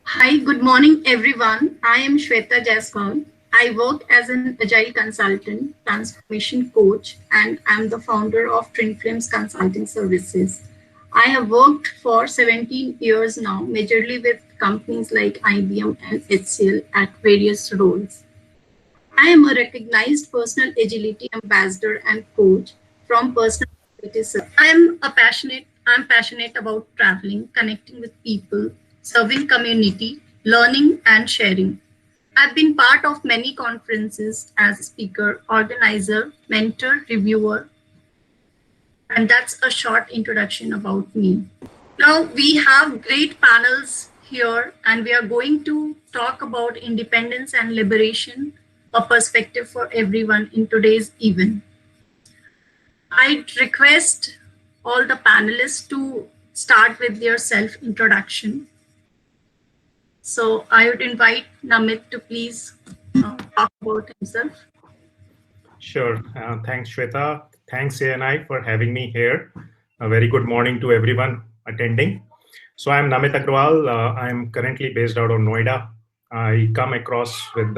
Hi, good morning, everyone. I am Shweta Jaiswal. I work as an agile consultant, transformation coach, and I'm the founder of Twin Flames Consulting Services. I have worked for 17 years now, majorly with companies like IBM and HCL at various roles. I am a recognized personal agility ambassador and coach from personal agility. I'm passionate about traveling, connecting with people, serving community, learning and sharing. I've been part of many conferences as a speaker, organizer, mentor, reviewer, and that's a short introduction about me. Now we have great panels here, and we are going to talk about independence and liberation, a perspective for everyone in today's event. I'd request all the panelists to start with their self introduction. So I would invite Namit to please talk about himself. Sure. Thanks, Shweta. Thanks, ANI, for having me here. A very good morning to everyone attending. So I'm Namit Agrawal. I'm currently based out of Noida. I come across with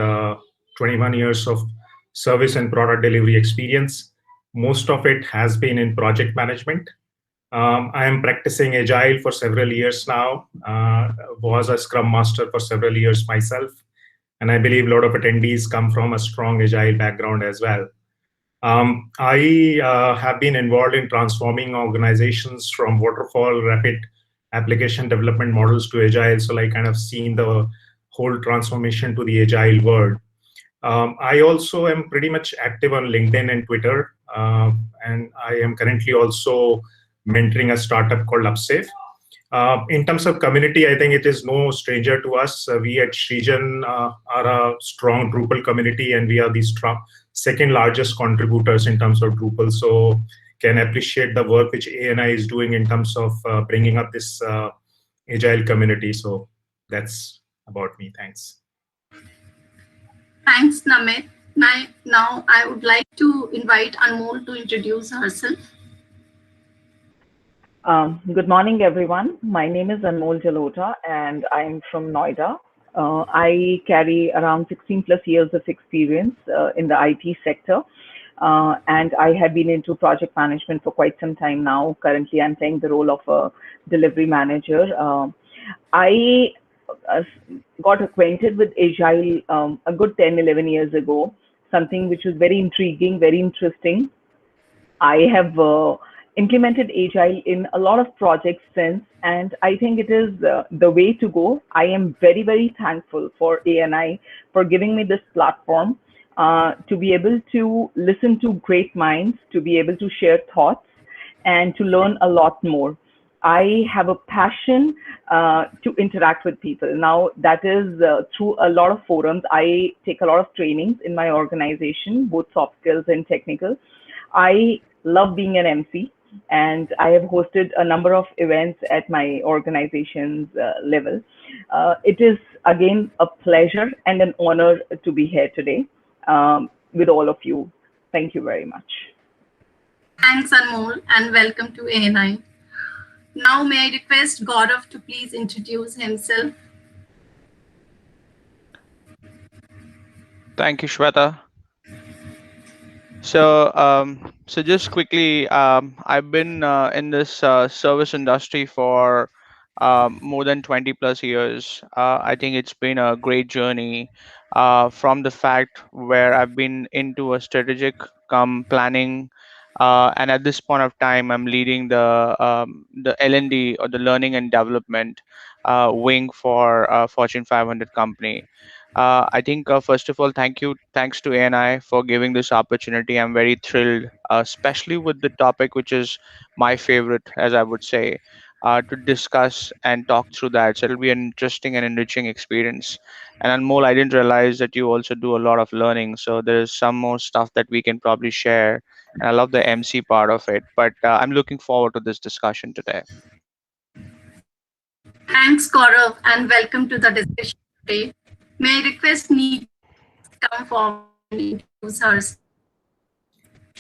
21 years of service and product delivery experience. Most of it has been in project management. I am practicing Agile for several years now. Was a Scrum Master for several years myself. And I believe a lot of attendees come from a strong Agile background as well. I have been involved in transforming organizations from waterfall rapid application development models to agile. So, like, kind of seen the whole transformation to the agile world. I also am pretty much active on LinkedIn and Twitter, and I am currently also mentoring a startup called UpSafe. In terms of community, I think it is no stranger to us. We at Srijan are a strong Drupal community, and we are the second largest contributors in terms of Drupal. So can appreciate the work which ANI is doing in terms of bringing up this agile community. So that's about me. Thanks. Thanks, Namit. Now I would like to invite Anmol to introduce herself. Good morning, everyone. My name is Anmol Jalota, and I'm from Noida. I carry around 16 plus years of experience in the IT sector, and I have been into project management for quite some time now. Currently, I'm playing the role of a delivery manager. I uh, got acquainted with Agile a good 10, 11 years ago, something which was very intriguing, very interesting. I have implemented Agile in a lot of projects since, and I think it is the way to go. I am very, very thankful for ANI for giving me this platform to be able to listen to great minds, to be able to share thoughts, and to learn a lot more. I have a passion to interact with people. Now, that is through a lot of forums. I take a lot of trainings in my organization, both soft skills and technical. I love being an MC, and I have hosted a number of events at my organization's level. It is, again, a pleasure and an honor to be here today with all of you. Thank you very much. Thanks, Anmol, and welcome to ANI. Now, may I request Gaurav to please introduce himself? Thank you, Shweta. So just quickly, I've been in this service industry for more than 20 plus years. I think it's been a great journey from the fact where I've been into a strategic planning, and at this point of time, I'm leading the L&D, or the learning and development wing for a Fortune 500 company. I think first of all, thanks to ANI for giving this opportunity. I'm very thrilled, especially with the topic, which is my favorite, as I would say, to discuss and talk through that. So it'll be an interesting and enriching experience. And Anmol, I didn't realize that you also do a lot of learning, so there is some more stuff that we can probably share. And I love the MC part of it, but I'm looking forward to this discussion today. Thanks, Gaurav, and welcome to the discussion today. May I request Nita to come forward and introduce herself?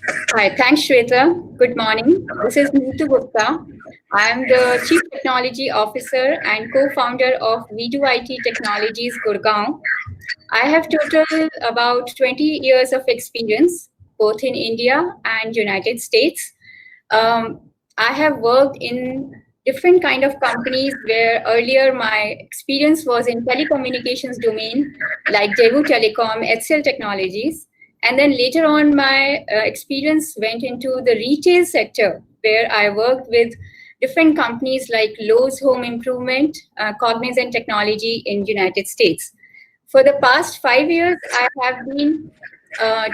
Hi, thanks, Shweta. Good morning. This is Nita. I am the Chief Technology Officer and co-founder of V2 IT Technologies, Gurgaon. I have total about 20 years of experience, both in India and United States. Um, I have worked in different kind of companies where earlier my experience was in telecommunications domain, like Daewoo Telecom, Excel Technologies. And then later on, my experience went into the retail sector, where I worked with different companies like Lowe's Home Improvement, Cognizant Technology in United States. For the past 5 years, I have been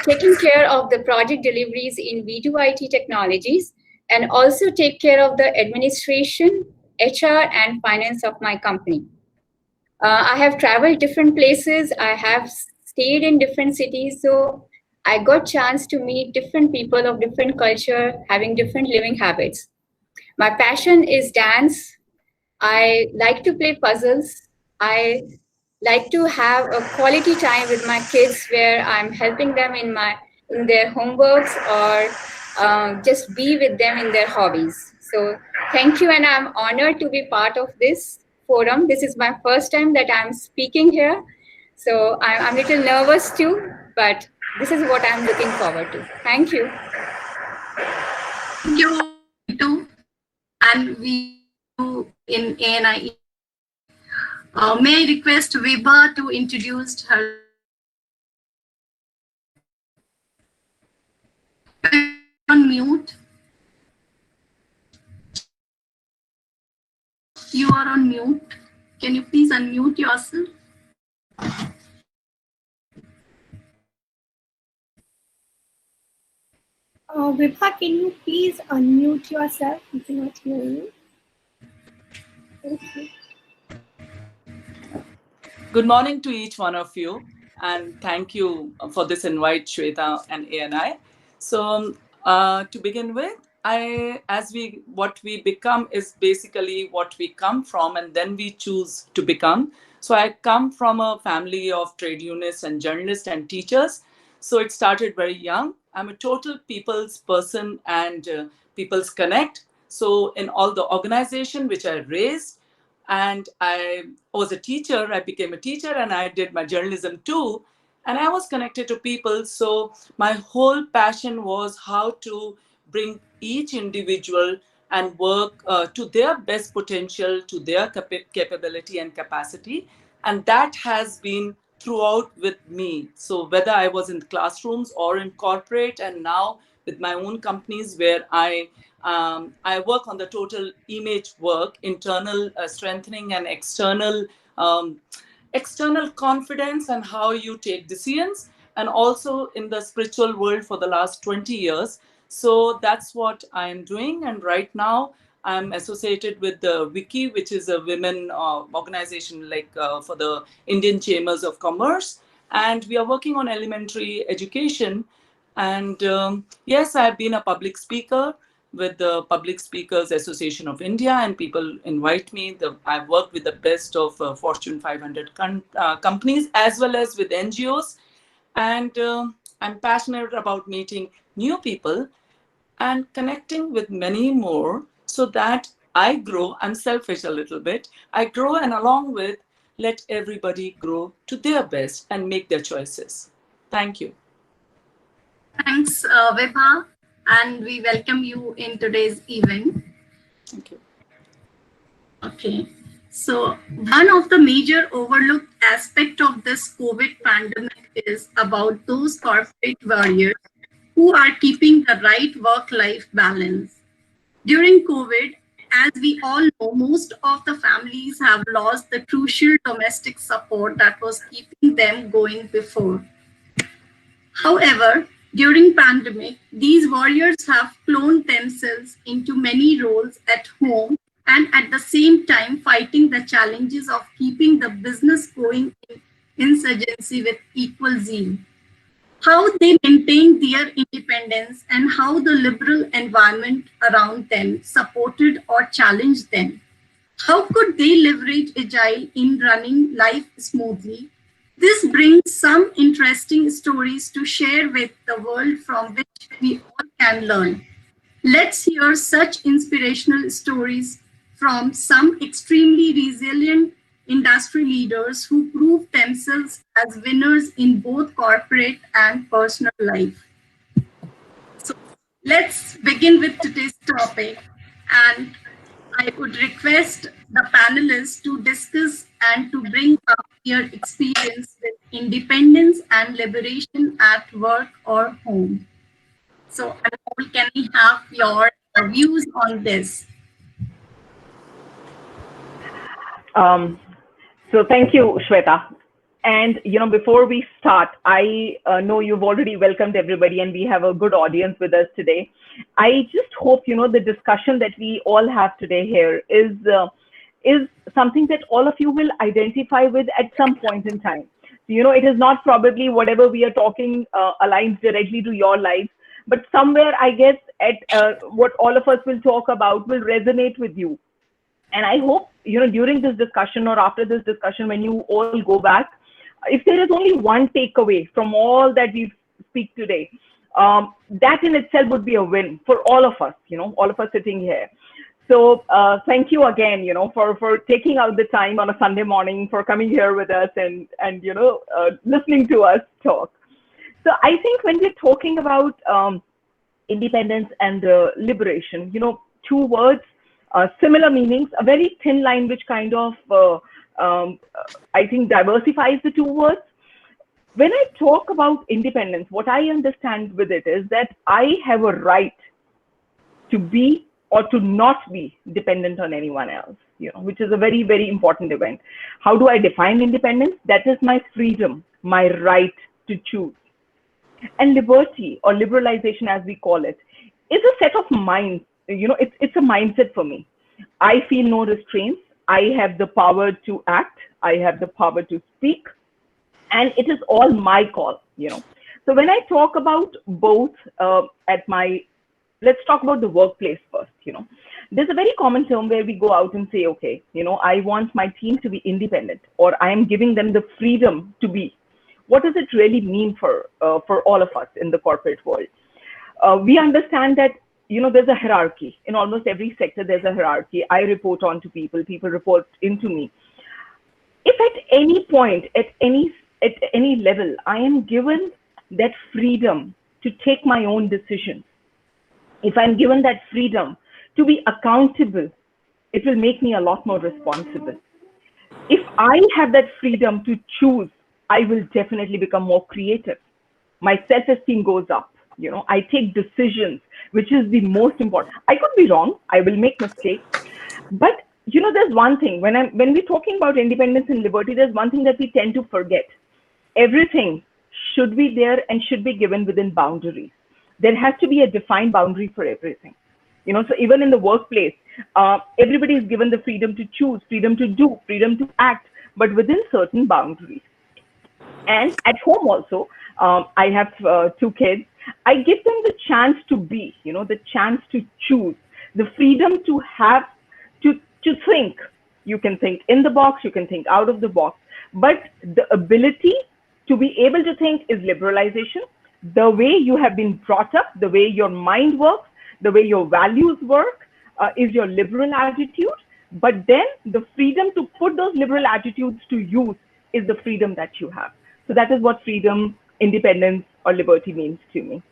taking care of the project deliveries in V2IT Technologies and also take care of the administration, HR, and finance of my company. I have traveled different places. I have stayed in different cities, so I got chance to meet different people of different culture, having different living habits. My passion is dance. I like to play puzzles. I like to have a quality time with my kids where I'm helping them in their homeworks or just be with them in their hobbies. So thank you, and I'm honored to be part of this forum. This is my first time that I'm speaking here, so I'm a little nervous too, but this is what I'm looking forward to. Thank you. Thank you, Nitu. And we in ANI. May I request Vibha to introduce herself? On mute. You are on mute. Can you please unmute yourself? Vibha, can you please unmute yourself? We cannot hear you. Okay. Good morning to each one of you, and thank you for this invite, Shweta and ANI. So, to begin with, what we become is basically what we come from, and then we choose to become. So, I come from a family of trade unionists and journalists and teachers. So, it started very young. I'm a total people's person and people's connect. So, in all the organization which I raised, and I was a teacher. I became a teacher and I did my journalism too. And I was connected to people. So my whole passion was how to bring each individual and work to their best potential, to their capability and capacity. And that has been throughout with me. So whether I was in classrooms or in corporate, and now with my own companies where I work on the total image work, internal strengthening and um, external confidence and how you take decisions, and also in the spiritual world for the last 20 years. So that's what I am doing. And right now I'm associated with the Wiki, which is a women organization for the Indian Chambers of Commerce. And we are working on elementary education. And yes, I've been a public speaker with the Public Speakers Association of India, and people invite me. I've worked with the best of Fortune 500 companies as well as with NGOs. And I'm passionate about meeting new people and connecting with many more so that I grow. I'm selfish a little bit. I grow, and along with, let everybody grow to their best and make their choices. Thank you. Thanks, Vibha, and we welcome you in today's event. Thank you. Okay, so one of the major overlooked aspect of this COVID pandemic is about those corporate warriors who are keeping the right work-life balance. During COVID, as we all know, most of the families have lost the crucial domestic support that was keeping them going before. However, during pandemic, these warriors have cloned themselves into many roles at home and at the same time fighting the challenges of keeping the business going in insurgency with equal zeal. How they maintained their independence and how the liberal environment around them supported or challenged them. How could they leverage Agile in running life smoothly? This brings some interesting stories to share with the world from which which we all can learn. Let's hear such inspirational stories from some extremely resilient industry leaders who prove themselves as winners in both corporate and personal life. So let's begin with today's topic, and I would request the panelists to discuss and to bring up their experience with independence and liberation at work or home. So, Anil, can we have your views on this? So thank you, Shweta. And before we start, I know you've already welcomed everybody, and we have a good audience with us today. I just hope the discussion that we all have today here is something that all of you will identify with at some point in time. So, it is not probably whatever we are talking aligns directly to your lives, but somewhere I guess at what all of us will talk about will resonate with you. And I hope during this discussion or after this discussion, when you all go back, if there is only one takeaway from all that we speak today, that in itself would be a win for all of us, all of us sitting here. So thank you again, for taking out the time on a Sunday morning, for coming here with us and listening to us talk. So I think when we're talking about independence and liberation, two words, similar meanings, a very thin line which kind of I think diversifies the two words. When I talk about independence, what I understand with it is that I have a right to be or to not be dependent on anyone else, which is a very, very important event. How do I define independence? That is my freedom, my right to choose. And liberty, or liberalization as we call it, is a set of minds. It's a mindset for me. I feel no restraints. I have the power to act. I have the power to speak. And it is all my call, So when I talk about both let's talk about the workplace first, There's a very common term where we go out and say, okay, I want my team to be independent, or I am giving them the freedom to be. What does it really mean for all of us in the corporate world? We understand that there's a hierarchy in almost every sector. There's a hierarchy. I report on to people report into me. If at any point, at any level, I am given that freedom to take my own decisions, if I'm given that freedom to be accountable, it will make me a lot more responsible. If I have that freedom to choose, I will definitely become more creative. My self-esteem goes up. I take decisions, which is the most important. I could be wrong. I will make mistakes. But, there's one thing. When we're talking about independence and liberty, there's one thing that we tend to forget. Everything should be there and should be given within boundaries. There has to be a defined boundary for everything. So even in the workplace, everybody is given the freedom to choose, freedom to do, freedom to act, but within certain boundaries. And at home also, I have 2 kids. I give them the chance to be, the chance to choose, the freedom to have, to think. You can think in the box, you can think out of the box, but the ability to be able to think is liberalization. The way you have been brought up, the way your mind works, the way your values work is your liberal attitude. But then the freedom to put those liberal attitudes to use is the freedom that you have. So that is what freedom, independence, or liberty means to me.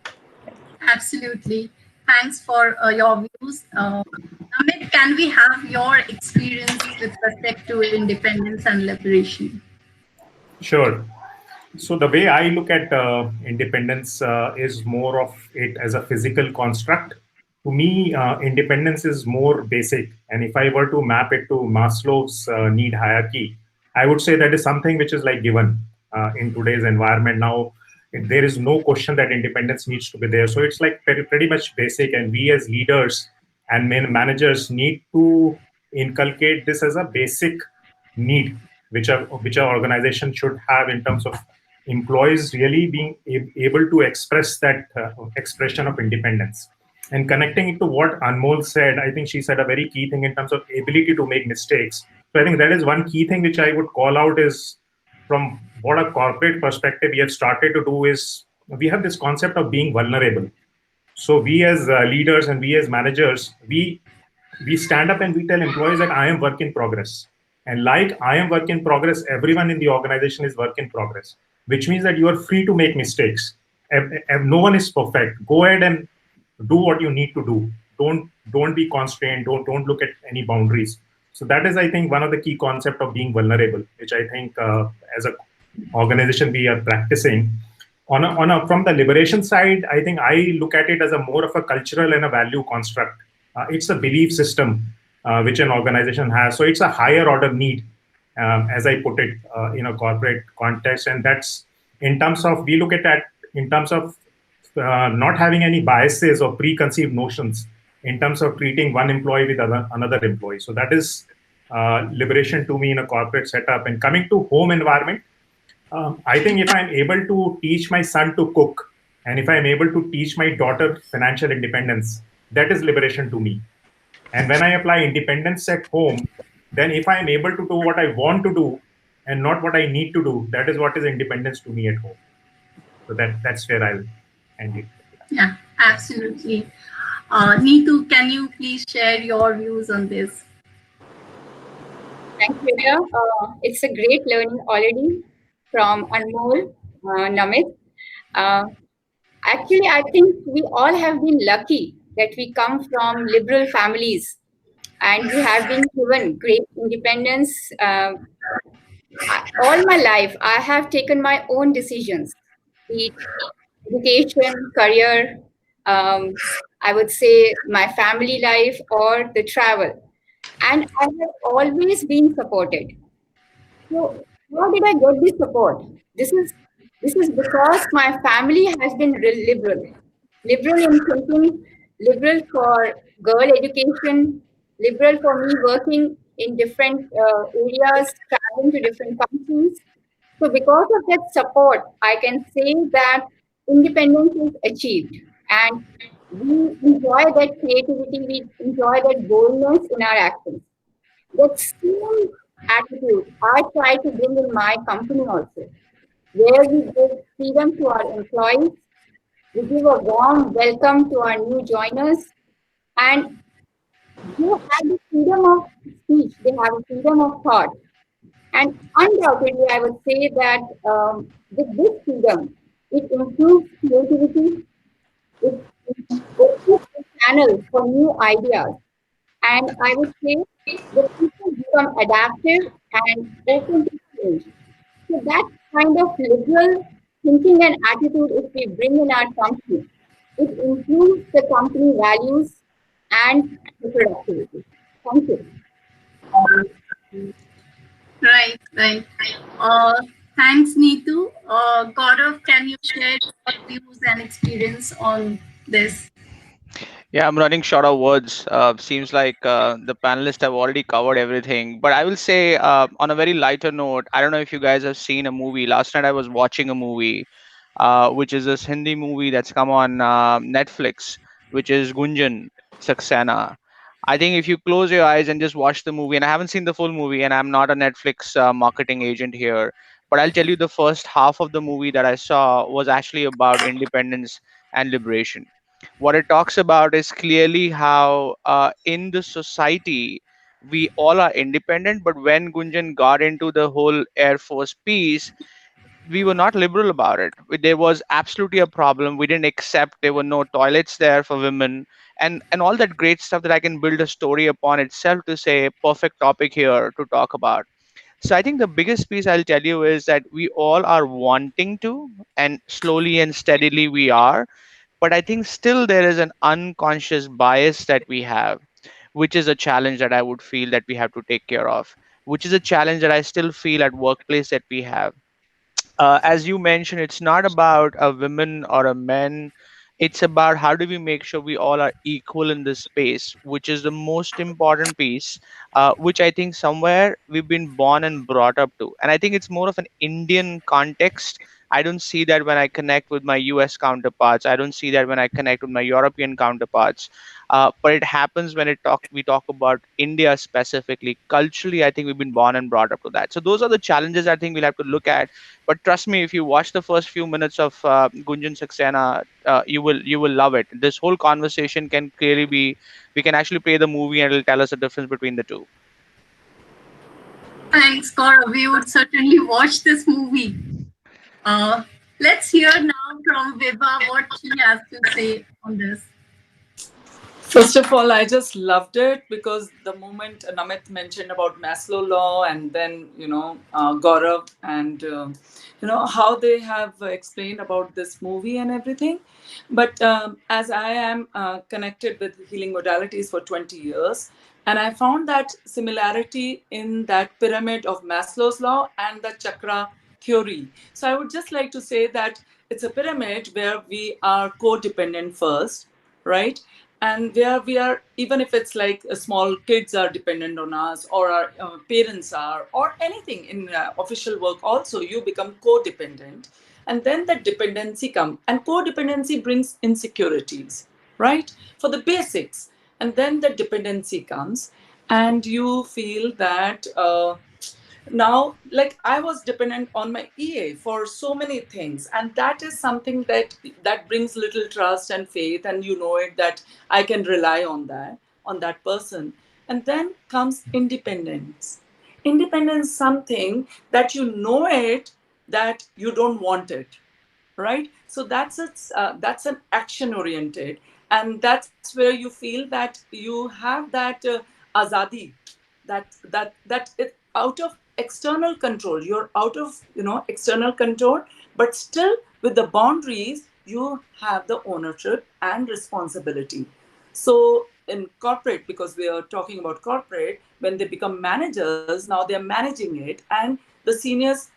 Absolutely. Thanks for your views. Amit, can we have your experience with respect to independence and liberation? Sure. So the way I look at independence is more of it as a physical construct. To me, independence is more basic. And if I were to map it to Maslow's need hierarchy, I would say that is something which is like given in today's environment. Now, there is no question that independence needs to be there. So it's like pretty much basic. And we as leaders and managers need to inculcate this as a basic need, which our organization should have in terms of employees really being able to express that expression of independence. And connecting it to what Anmol said, I think she said a very key thing in terms of ability to make mistakes. So I think that is one key thing which I would call out is from what a corporate perspective we have started to do is we have this concept of being vulnerable. So we as leaders and we as managers, we stand up and we tell employees that I am work in progress. And like I am work in progress, everyone in the organization is work in progress, which means that you are free to make mistakes. No one is perfect. Go ahead and do what you need to do. Don't be constrained. Don't look at any boundaries. So that is, I think, one of the key concept of being vulnerable, which I think as a organization we are practicing. From the liberation side, I think I look at it as a more of a cultural and a value construct. It's a belief system which an organization has. So it's a higher order need, as I put it, in a corporate context. And that's in terms of, we look at that in terms of not having any biases or preconceived notions in terms of treating one employee with another employee. So that is liberation to me in a corporate setup. And coming to home environment, I think if I'm able to teach my son to cook, and if I'm able to teach my daughter financial independence, that is liberation to me. And when I apply independence at home, then if I'm able to do what I want to do and not what I need to do, that is what is independence to me at home. So that's where I'll end it. Yeah, absolutely. Neetu, can you please share your views on this? Thank you, Rita. It's a great learning already from Anmol, Namit. Uh, Actually, I think we all have been lucky that we come from liberal families and we have been given great independence. All my life, I have taken my own decisions, be it education, career, I would say my family life or the travel. And I have always been supported. So how did I get this support? This is because my family has been liberal in thinking, liberal for girl education, liberal for me working in different areas, traveling to different countries. So because of that support, I can say that independence is achieved, and we enjoy that creativity, we enjoy that boldness in our actions. That same attitude I try to bring in my company also, where we give freedom to our employees, we give a warm welcome to our new joiners, and they have the freedom of speech, they have a freedom of thought. And undoubtedly, I would say that with this freedom, it improves creativity, it opens the channel for new ideas. And I would say the people become adaptive and open to change. So that kind of liberal thinking and attitude, if we bring in our company, it improves the company values and the productivity. Thank you. Right, right. Uh, Thanks, Neetu. Gaurav, can you share your views and experience on this? Yeah, I'm running short of words. Seems like the panelists have already covered everything. But I will say, on a very lighter note, I don't know if you guys have seen a movie. Last night I was watching a movie, which is this Hindi movie that's come on Netflix, which is Gunjan Saxena. I think if you close your eyes and just watch the movie, and I haven't seen the full movie, and I'm not a Netflix marketing agent here, but I'll tell you the first half of the movie that I saw was actually about independence and liberation. What it talks about is clearly how in the society we all are independent, but when Gunjan got into the whole Air Force piece, we were not liberal about it. There was absolutely a problem. We didn't accept there were no toilets there for women, and all that great stuff that I can build a story upon itself to say perfect topic here to talk about. So I think the biggest piece I'll tell you is that we all are wanting to, and slowly and steadily we are, but I think still there is an unconscious bias that we have, which is a challenge that I would feel that we have to take care of, which is a challenge that I still feel at workplace that we have. As you mentioned, it's not about a woman or a man. It's about how do we make sure we all are equal in this space, which is the most important piece, which I think somewhere we've been born and brought up to. And I think it's more of an Indian context. I don't see that when I connect with my US counterparts. I don't see that when I connect with my European counterparts. But it happens when we talk about India specifically. Culturally, I think we've been born and brought up to that. So those are the challenges I think we'll have to look at. But trust me, if you watch the first few minutes of Gunjan Saxena, you will love it. This whole conversation can clearly be, we can actually play the movie and it'll tell us the difference between the two. Thanks, Gaurav. We would certainly watch this movie. Let's hear now from Viva what she has to say on this. First of all, I just loved it because the moment Namit mentioned about Maslow law, and then Gaurav and how they have explained about this movie and everything. But as I am connected with healing modalities for 20 years, and I found that similarity in that pyramid of Maslow's law and the chakra theory. So I would just like to say that it's a pyramid where we are codependent first, right? And where we are, even if it's like small kids are dependent on us, or our parents are, or anything in official work also, you become codependent. And then the dependency comes, and codependency brings insecurities, right, for the basics. And then the dependency comes, and you feel that now, like, I was dependent on my EA for so many things, and that is something that brings little trust and faith, and it that I can rely on that person. And then comes independence. Independence, something that it, that you don't want it, right? So that's an action oriented, and that's where you feel that you have that azadi, that it out of external control. You're out of external control, but still with the boundaries you have the ownership and responsibility. So in corporate, because we are talking about corporate, when they become managers, now they're managing it, and the seniors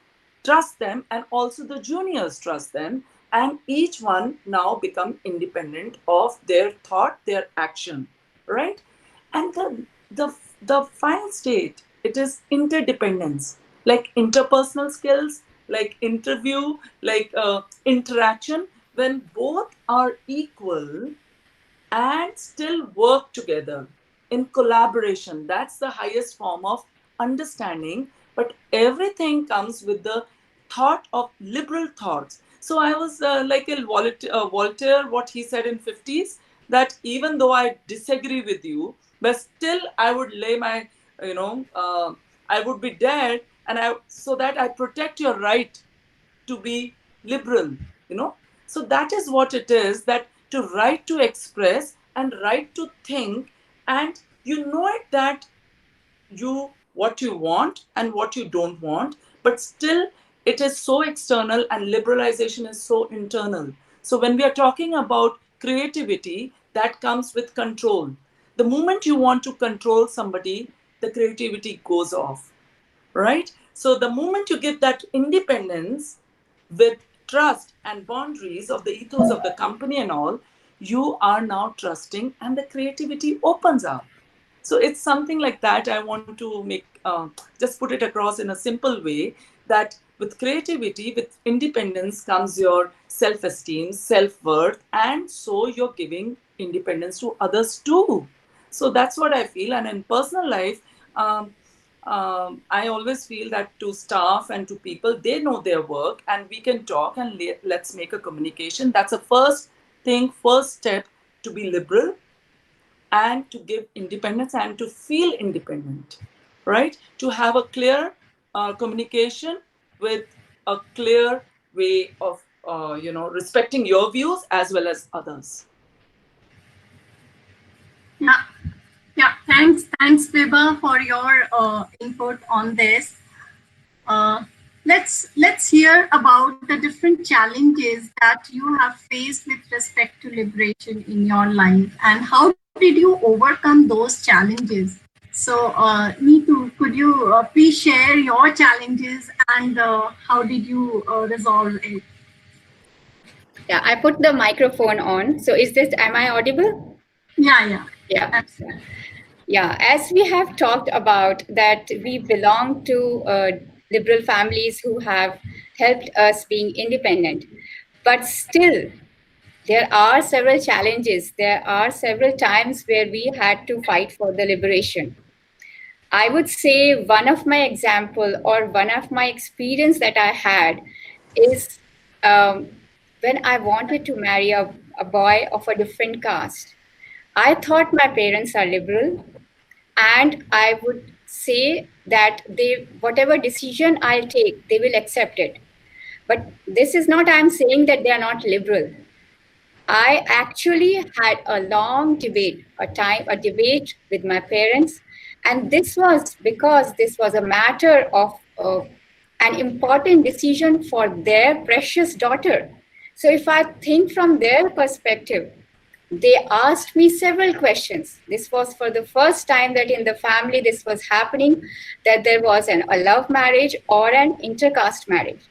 trust them, and also the juniors trust them, and each one now become independent of their thought, their action, right? And the final state, it is interdependence, like interpersonal skills, like interview, like interaction, when both are equal and still work together in collaboration. That's the highest form of understanding. But everything comes with the thought of liberal thoughts. So I was like a Voltaire, what he said in 50s, that even though I disagree with you, but still I would lay my, I would be dead, and so that I protect your right to be liberal. So that is what it is, that to right to express and right to think, and it that you what you want and what you don't want, but still it is so external, and liberalization is so internal. So when we are talking about creativity, that comes with control. The moment you want to control somebody, the creativity goes off, right? So the moment you get that independence with trust and boundaries of the ethos of the company and all, you are now trusting, and the creativity opens up. So it's something like that. I want to make just put it across in a simple way, that with creativity, with independence comes your self-esteem, self-worth, and so you're giving independence to others too. So that's what I feel. And in personal life, I always feel that to staff and to people, they know their work, and we can talk, and let's make a communication. That's a first thing, first step to be liberal and to give independence and to feel independent, right? To have a clear communication with a clear way of, respecting your views as well as others. Yeah. Thanks, Vibha, for your input on this. Let's hear about the different challenges that you have faced with respect to liberation in your life, and how did you overcome those challenges. So, Neetu, could you please share your challenges, and how did you resolve it? Yeah, I put the microphone on. So am I audible? Yeah. Yeah. Absolutely. Yeah, as we have talked about that we belong to liberal families who have helped us being independent. But still, there are several challenges. There are several times where we had to fight for the liberation. I would say one of my example or one of my experience that I had is when I wanted to marry a boy of a different caste. I thought my parents are liberal, and I would say that they whatever decision I'll take, they will accept it. But this is not I'm saying that they are not liberal. I actually had a long debate, a debate with my parents, and this was because this was a matter of an important decision for their precious daughter. So, if I think from their perspective, they asked me several questions. This was for the first time that in the family this was happening, that there was a love marriage or an intercaste marriage.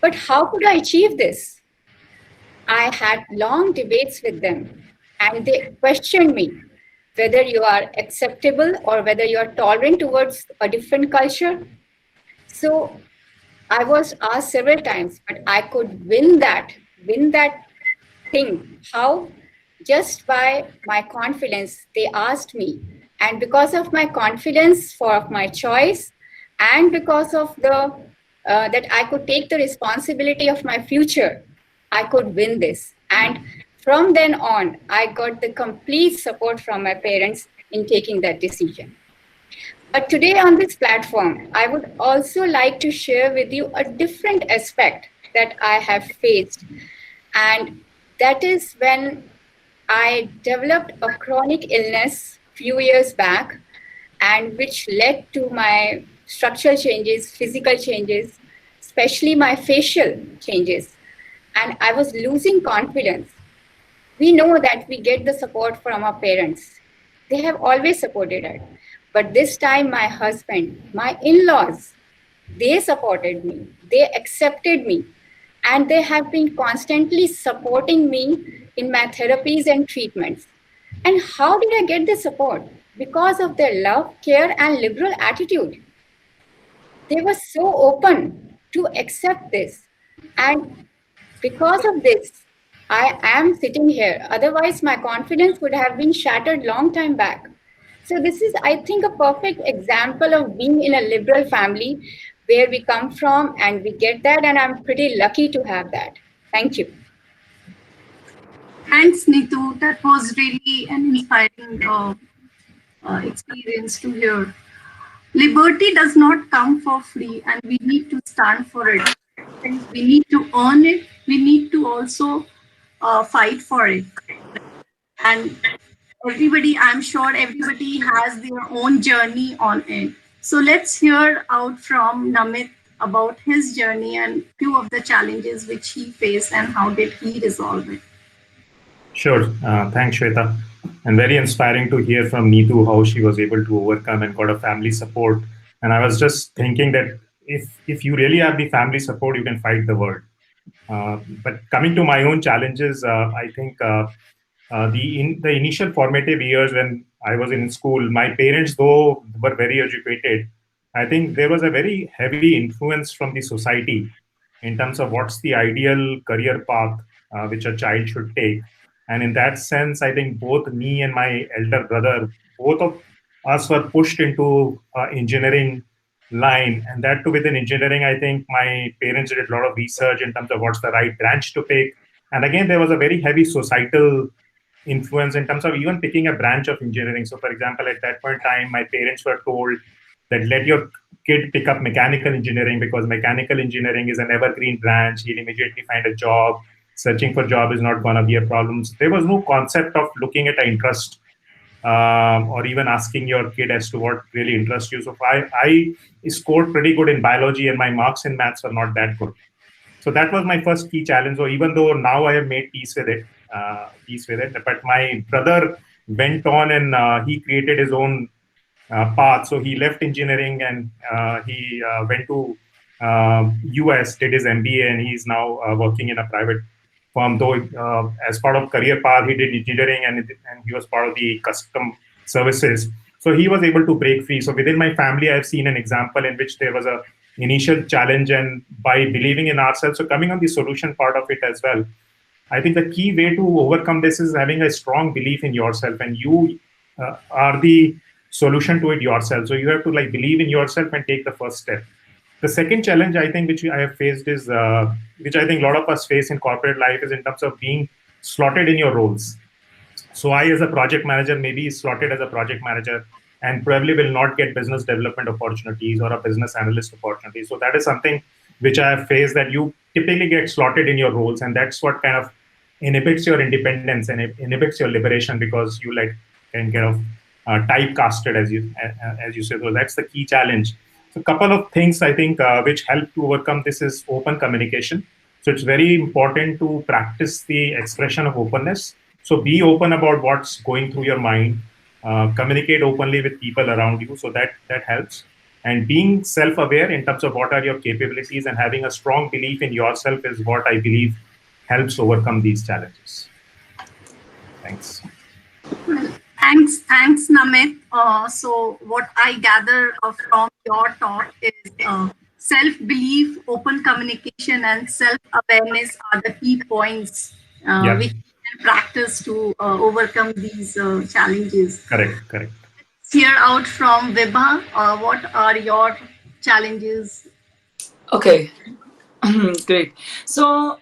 But how could I achieve this? I had long debates with them, and they questioned me whether you are acceptable or whether you are tolerant towards a different culture. So I was asked several times, but I could win that thing. How? Just by my confidence, they asked me. And because of my confidence for my choice, and because of the that I could take the responsibility of my future, I could win this. And from then on, I got the complete support from my parents in taking that decision. But today on this platform, I would also like to share with you a different aspect that I have faced. And that is when I developed a chronic illness few years back, and which led to my structural changes, physical changes, especially my facial changes. And I was losing confidence. We know that we get the support from our parents. They have always supported us. But this time, my husband, my in-laws, they supported me. They accepted me. And they have been constantly supporting me in my therapies and treatments. And how did I get the support? Because of their love, care, and liberal attitude. They were so open to accept this. And because of this, I am sitting here. Otherwise, my confidence would have been shattered long time back. So this is, I think, a perfect example of being in a liberal family where we come from, and we get that, and I'm pretty lucky to have that. Thank you. Thanks, Nitu. That was really an inspiring experience to hear. Liberty does not come for free, and we need to stand for it. And we need to earn it. We need to also fight for it. And everybody, I'm sure everybody has their own journey on it. So let's hear out from Namit about his journey and few of the challenges which he faced and how did he resolve it. Sure. Thanks, Shweta. And very inspiring to hear from Neetu how she was able to overcome and got a family support. And I was just thinking that if you really have the family support, you can fight the world. But coming to my own challenges, I think the initial formative years when I was in school, my parents, though were very educated, I think there was a very heavy influence from the society in terms of what's the ideal career path which a child should take. And in that sense, I think both me and my elder brother, both of us were pushed into engineering line. And that too within engineering, I think my parents did a lot of research in terms of what's the right branch to pick. And again, there was a very heavy societal influence in terms of even picking a branch of engineering. So for example, at that point in time, my parents were told that let your kid pick up mechanical engineering because mechanical engineering is an evergreen branch. He'll immediately find a job. Searching for job is not going to be a problem. So there was no concept of looking at an interest or even asking your kid as to what really interests you. So I scored pretty good in biology and my marks in maths were not that good. So that was my first key challenge. So even though now I have made peace with it, but my brother went on and he created his own path. So he left engineering and he went to US, did his MBA, and he's now working in a private firm. Though as part of career path, he did engineering and he was part of the custom services. So he was able to break free. So within my family, I've seen an example in which there was a initial challenge, and by believing in ourselves. So coming on the solution part of it as well, I think the key way to overcome this is having a strong belief in yourself, and you are the solution to it yourself. So you have to like believe in yourself and take the first step. The second challenge I think which I have faced is, which I think a lot of us face in corporate life, is in terms of being slotted in your roles. So I, as a project manager, maybe slotted as a project manager and probably will not get business development opportunities or a business analyst opportunity. So that is something which I have faced, that you typically get slotted in your roles, and that's what kind of inhibits your independence and it inhibits your liberation, because you like can kind of typecasted, as you say. So that's the key challenge. So a couple of things I think which help to overcome this is open communication. So it's very important to practice the expression of openness. So be open about what's going through your mind. Communicate openly with people around you. So that helps. And being self-aware in terms of what are your capabilities and having a strong belief in yourself is what I believe helps overcome these challenges. Thanks. Thanks, Namit. So what I gather from your talk is self-belief, open communication, and self-awareness are the key points which we can practice to overcome these challenges. Correct. Let's hear out from Vibha. What are your challenges? Okay. Great. So,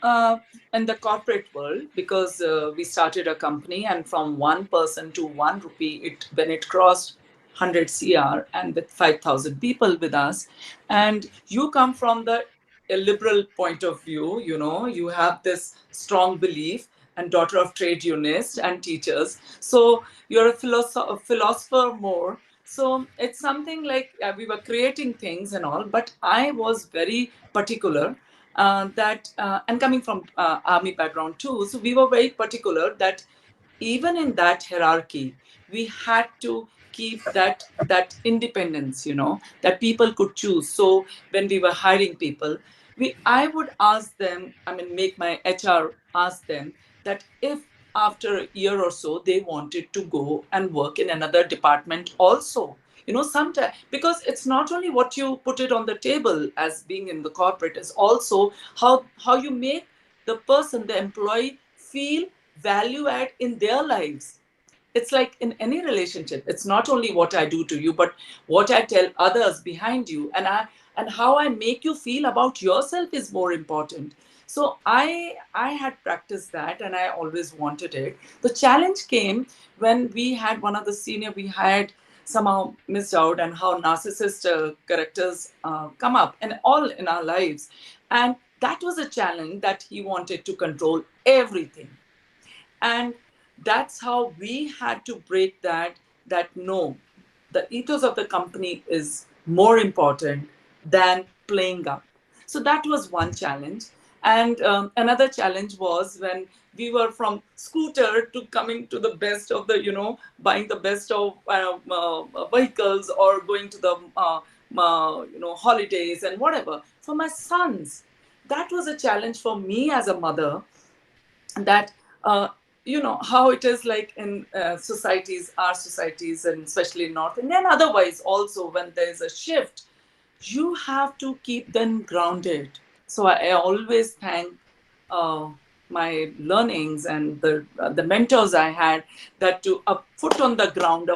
in the corporate world, because we started a company, and from 1 person to 1 rupee, when it crossed 100 CR, and with 5,000 people with us, and you come from the a liberal point of view, you have this strong belief, and daughter of trade unionists and teachers. So you're a philosopher more. So it's something like we were creating things and all, but I was very particular and coming from army background too, so we were very particular that even in that hierarchy, we had to keep that independence, that people could choose. So when we were hiring people, I would ask them, make my HR ask them that if after a year or so they wanted to go and work in another department also, sometimes, because it's not only what you put it on the table as being in the corporate, is also how you make the person, the employee, feel value add in their lives. It's like in any relationship, it's not only what I do to you, but what I tell others behind you, and how I make you feel about yourself is more important. So I had practiced that, and I always wanted it. The challenge came when we had one of the senior we had somehow missed out, and how narcissist characters come up and all in our lives. And that was a challenge, that he wanted to control everything. And that's how we had to break that no, the ethos of the company is more important than playing up. So that was one challenge. And another challenge was when we were from scooter to coming to the best of the, buying the best of vehicles, or going to the holidays and whatever for my sons. That was a challenge for me as a mother, that how it is like in societies, our societies, and especially in North India and otherwise also, when there's a shift, you have to keep them grounded. So I always thank my learnings and the mentors I had, that to a foot on the ground,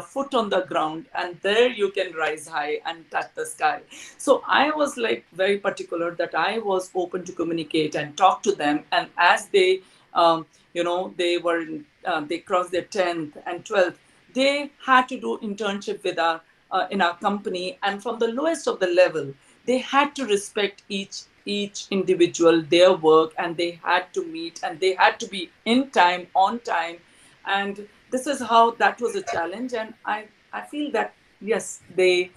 and there you can rise high and touch the sky. So I was like very particular that I was open to communicate and talk to them, and as they they crossed their 10th and 12th, they had to do internship with our in our company, and from the lowest of the level, they had to respect each individual, their work, and they had to meet, and they had to be in time, on time. And this is how that was a challenge. And I feel that yes, they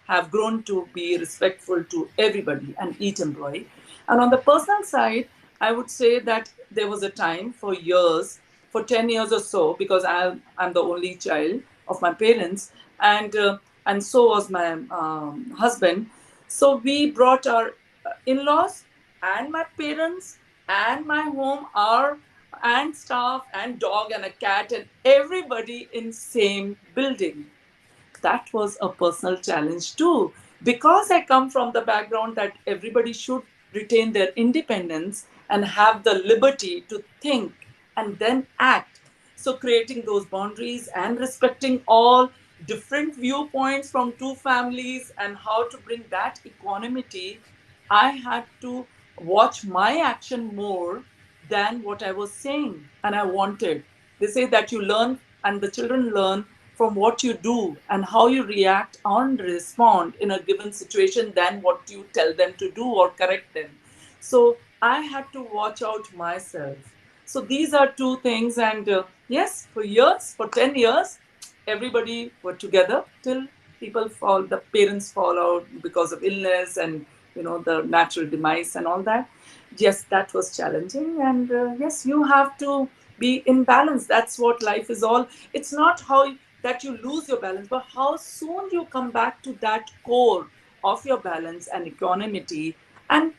have grown to be respectful to everybody and each employee. And on the personal side, I would say that there was a time for years, for 10 years or so, because I'm the only child of my parents, and so was my husband. So we brought our in-laws and my parents and my home, and staff and dog and a cat and everybody in same building. That was a personal challenge too, because I come from the background that everybody should retain their independence and have the liberty to think and then act. So, creating those boundaries and respecting all different viewpoints from two families and how to bring that equanimity, I had to watch my action more than what I was saying and I wanted. They say that you learn and the children learn from what you do and how you react and respond in a given situation than what you tell them to do or correct them. So I had to watch out myself. So these are two things, and yes, for years, for 10 years, everybody were together till the parents fall out because of illness and the natural demise and all that. Yes, that was challenging, and yes, you have to be in balance. That's what life is all. It's not how that you lose your balance, but how soon you come back to that core of your balance and equanimity, and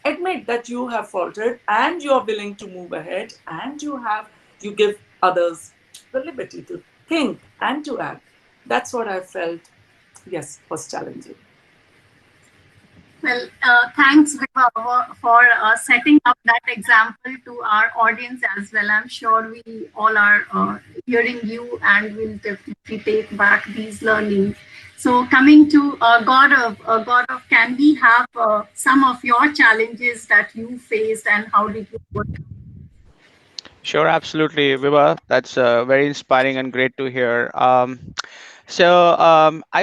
admit that you have faltered and you are willing to move ahead, and you give others the liberty to think and to act. That's what I felt, yes, was challenging. Well, thanks, Viva, for setting up that example to our audience as well. I'm sure we all are hearing you and will definitely take back these learnings. So, coming to Gaurav, can we have some of your challenges that you faced and how did you overcome? Sure, absolutely, Viva. That's very inspiring and great to hear. I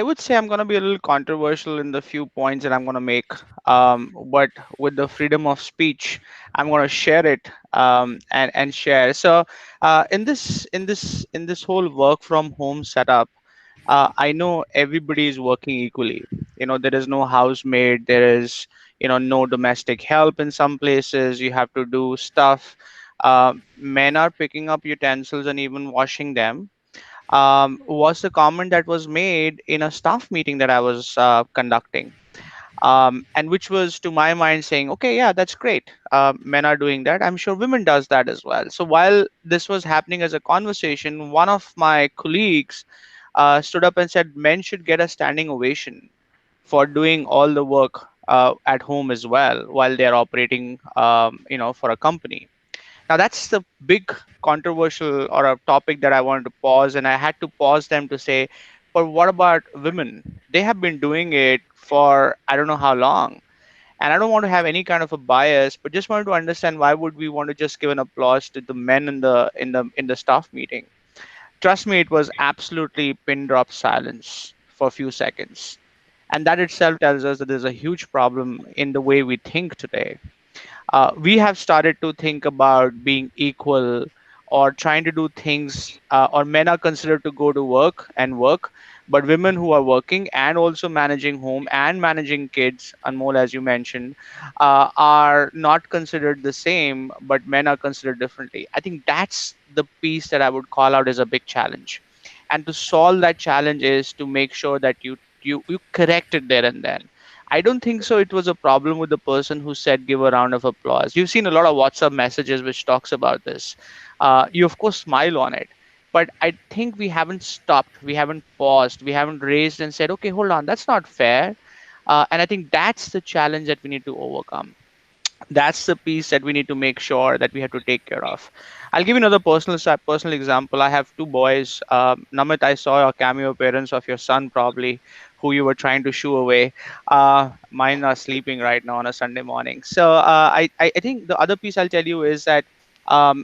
would say I'm going to be a little controversial in the few points that I'm going to make. But with the freedom of speech, I'm going to share it and share. In this whole work from home setup, I know everybody is working equally. There is no housemaid. There is no domestic help in some places. You have to do stuff. Men are picking up utensils and even washing them. Was the comment that was made in a staff meeting that I was conducting, and which was to my mind saying, okay, yeah, that's great. Men are doing that. I'm sure women does that as well. So while this was happening as a conversation, one of my colleagues stood up and said men should get a standing ovation for doing all the work at home as well while they're operating, for a company. Now that's the big controversial or a topic that I wanted to pause, and I had to pause them to say, but what about women? They have been doing it for I don't know how long. And I don't want to have any kind of a bias, but just wanted to understand why would we want to just give an applause to the men in the staff meeting. Trust me, it was absolutely pin drop silence for a few seconds. And that itself tells us that there's a huge problem in the way we think today. We have started to think about being equal or trying to do things, or men are considered to go to work and work, but women who are working and also managing home and managing kids, Anmol, as you mentioned, are not considered the same, but men are considered differently. I think that's the piece that I would call out as a big challenge. And to solve that challenge is to make sure that you correct it there and then. I don't think so. It was a problem with the person who said give a round of applause. You've seen a lot of WhatsApp messages which talks about this. You of course smile on it, but I think we haven't stopped. We haven't paused. We haven't raised and said, okay, hold on, that's not fair. And I think that's the challenge that we need to overcome. That's the piece that we need to make sure that we have to take care of. I'll give you another personal example. I have two boys. Namit, I saw your cameo appearance of your son, probably, who you were trying to shoo away. Mine are sleeping right now on a Sunday morning. I think the other piece I'll tell you is that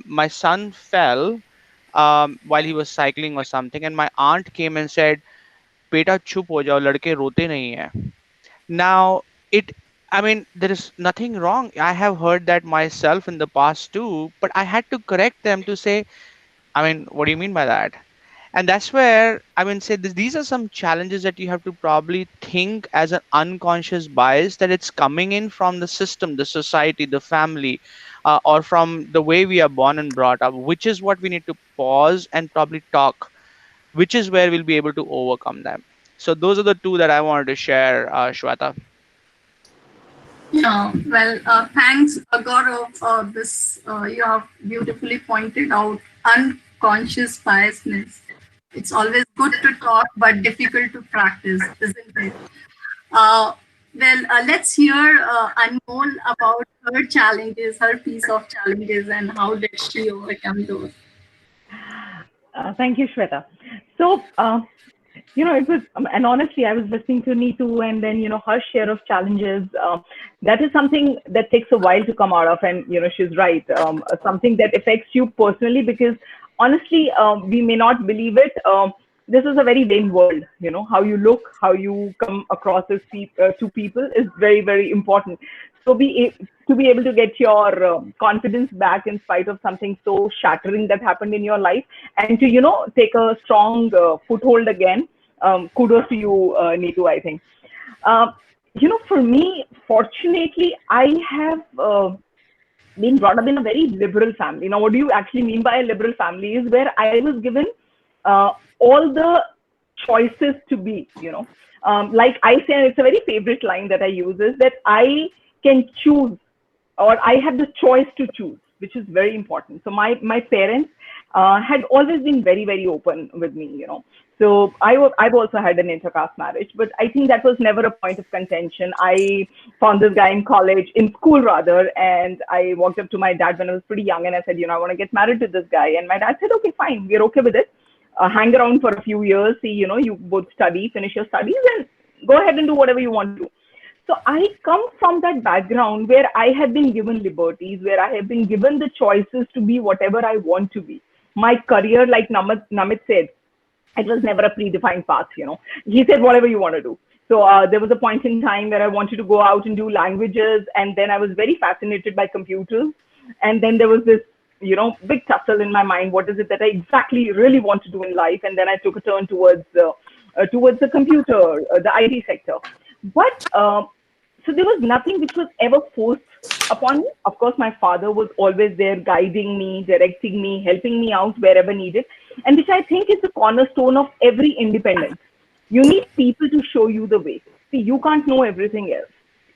my son fell while he was cycling or something, and my aunt came and said, "Beta, chup ho jao, ladke rote nahi hai." Now, it, I mean, there is nothing wrong. I have heard that myself in the past too, but I had to correct them to say, I mean, what do you mean by that? And that's where, I mean, say these are some challenges that you have to probably think as an unconscious bias that it's coming in from the system, the society, the family, or from the way we are born and brought up, which is what we need to pause and probably talk, which is where we'll be able to overcome them. So those are the two that I wanted to share, Shweta. Thanks, Gaurav. This you have beautifully pointed out unconscious biasness. It's always good to talk, but difficult to practice, isn't it? Let's hear Anmol about her challenges, her piece of challenges, and how did she overcome those. Thank you, Shweta. So, it was, and honestly, I was listening to Neetu and then, her share of challenges. That is something that takes a while to come out of. And, she's right. Something that affects you personally, because honestly, we may not believe it. This is a very vain world. How you look, how you come across as to people is very, very important. So to be able to get your confidence back in spite of something so shattering that happened in your life, and to take a strong foothold again. Kudos to you, Neetu, I think. For me, fortunately, I have been brought up in a very liberal family. Now, what do you actually mean by a liberal family is where I was given all the choices to be, like I say, and it's a very favorite line that I use, is that I can choose, or I have the choice to choose, which is very important. So my parents had always been very, very open with me, So I've also had an intercaste marriage, but I think that was never a point of contention. I found this guy in college, in school rather, and I walked up to my dad when I was pretty young and I said, I want to get married to this guy. And my dad said, okay, fine, we're okay with it. Hang around for a few years, see, you both study, finish your studies, and go ahead and do whatever you want to do. So I come from that background where I have been given liberties, where I have been given the choices to be whatever I want to be. My career, like Namit said, it was never a predefined path, He said, whatever you want to do. So there was a point in time where I wanted to go out and do languages, and then I was very fascinated by computers. And then there was this, big tussle in my mind. What is it that I exactly really want to do in life? And then I took a turn towards the computer, the IT sector. But so there was nothing which was ever forced upon me. Of course, my father was always there guiding me, directing me, helping me out wherever needed, and which I think is the cornerstone of every independence. You need people to show you the way. See, you can't know everything else.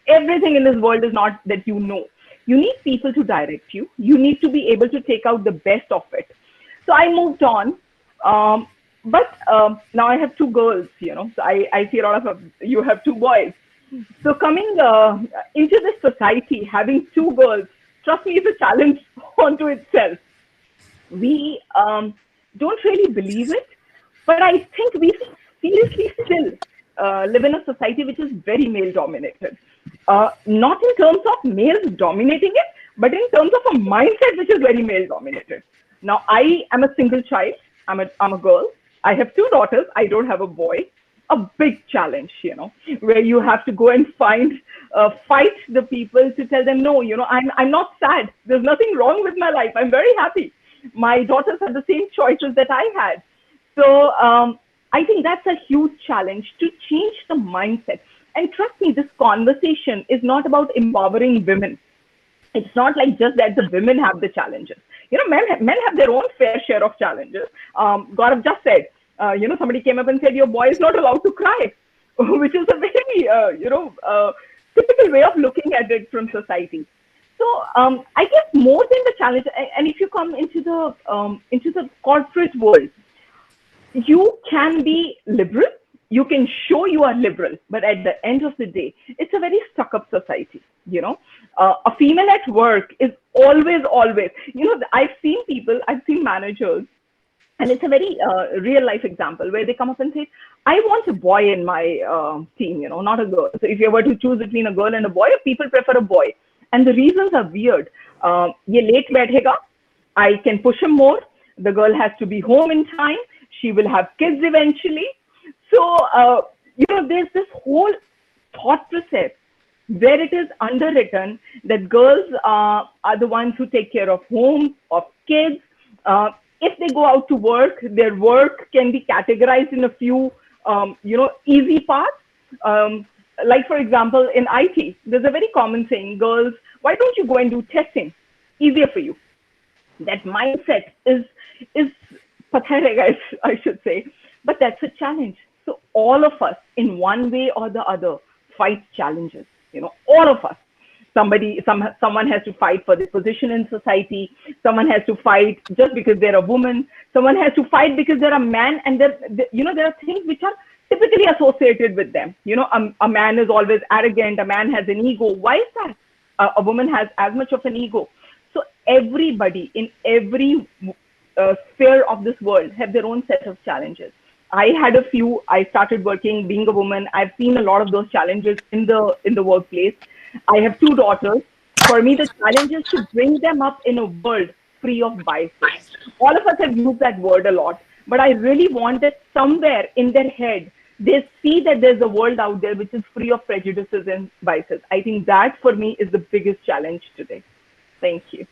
Everything in this world is not that you know. You need people to direct you. You need to be able to take out the best of it. So I moved on. But now I have two girls, So I see a lot of you have two boys. So coming into this society, having two girls, trust me, is a challenge onto itself. We don't really believe it, but I think we seriously still live in a society which is very male dominated. Not in terms of males dominating it, but in terms of a mindset which is very male dominated. Now, I am a single child. I'm a girl. I have two daughters. I don't have a boy. A big challenge, where you have to go and fight the people to tell them, no, I'm not sad. There's nothing wrong with my life. I'm very happy. My daughters have the same choices that I had. So I think that's a huge challenge to change the mindset. And trust me, this conversation is not about empowering women. It's not like just that the women have the challenges. Men have their own fair share of challenges. Gaurav just said, somebody came up and said, your boy is not allowed to cry, which is a very, typical way of looking at it from society. So I guess more than the challenge, and if you come into the corporate world, you can be liberal, you can show you are liberal, but at the end of the day, it's a very stuck-up society. A female at work is always, I've seen managers. And it's a very real life example where they come up and say, I want a boy in my team, not a girl. So if you were to choose between a girl and a boy, people prefer a boy. And the reasons are weird. Ye late baithega, I can push him more. The girl has to be home in time. She will have kids eventually. So, there's this whole thought process where it is underwritten that girls are the ones who take care of home, of kids. If they go out to work, their work can be categorized in a few, easy paths. Like, for example, in IT, there's a very common saying, girls, why don't you go and do testing? Easier for you. That mindset is pathetic, I should say, but that's a challenge. So all of us, in one way or the other, fight challenges, all of us. Someone has to fight for their position in society. Someone has to fight just because they're a woman. Someone has to fight because they're a man. And there are things which are typically associated with them. A man is always arrogant, a man has an ego. Why is that? A woman has as much of an ego. So everybody in every sphere of this world have their own set of challenges. I had a few. I started working being a woman. I've seen a lot of those challenges in the workplace. I have two daughters. For me, the challenge is to bring them up in a world free of biases. All of us have used that word a lot, but I really want that somewhere in their head, they see that there's a world out there which is free of prejudices and biases. I think that for me is the biggest challenge today. Thank you.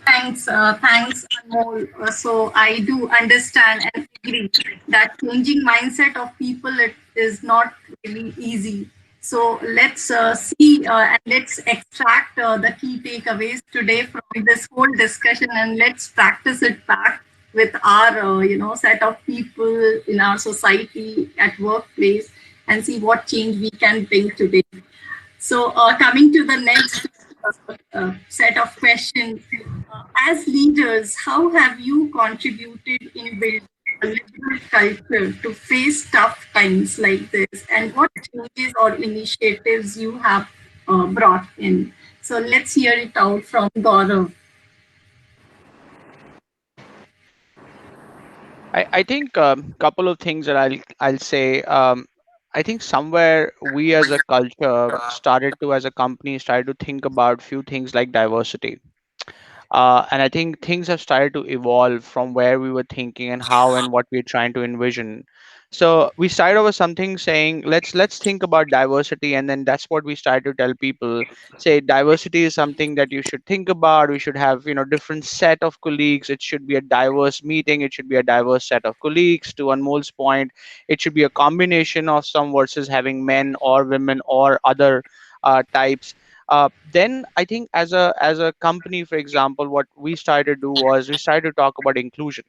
Thanks, Anmol. So I do understand and agree that changing mindset of people is not really easy. So let's see and let's extract the key takeaways today from this whole discussion, and let's practice it back with our set of people in our society at workplace, and see what change we can bring today. So coming to the next set of questions, as leaders, how have you contributed in building a liberal culture to face tough times like this, and what changes or initiatives you have brought in? So let's hear it out from Gaurav. I think a couple of things that I'll say. I think somewhere we as a culture started to, as a company, started to think about few things like diversity. And I think things have started to evolve from where we were thinking and how and what we're trying to envision. So we started over something saying let's think about diversity, and then that's what we started to tell people. Say diversity is something that you should think about. We should have different set of colleagues. It should be a diverse meeting. It should be a diverse set of colleagues. To Anmol's point, it should be a combination of some versus having men or women or other types. Then I think as a company, for example, what we started to do was we started to talk about inclusion.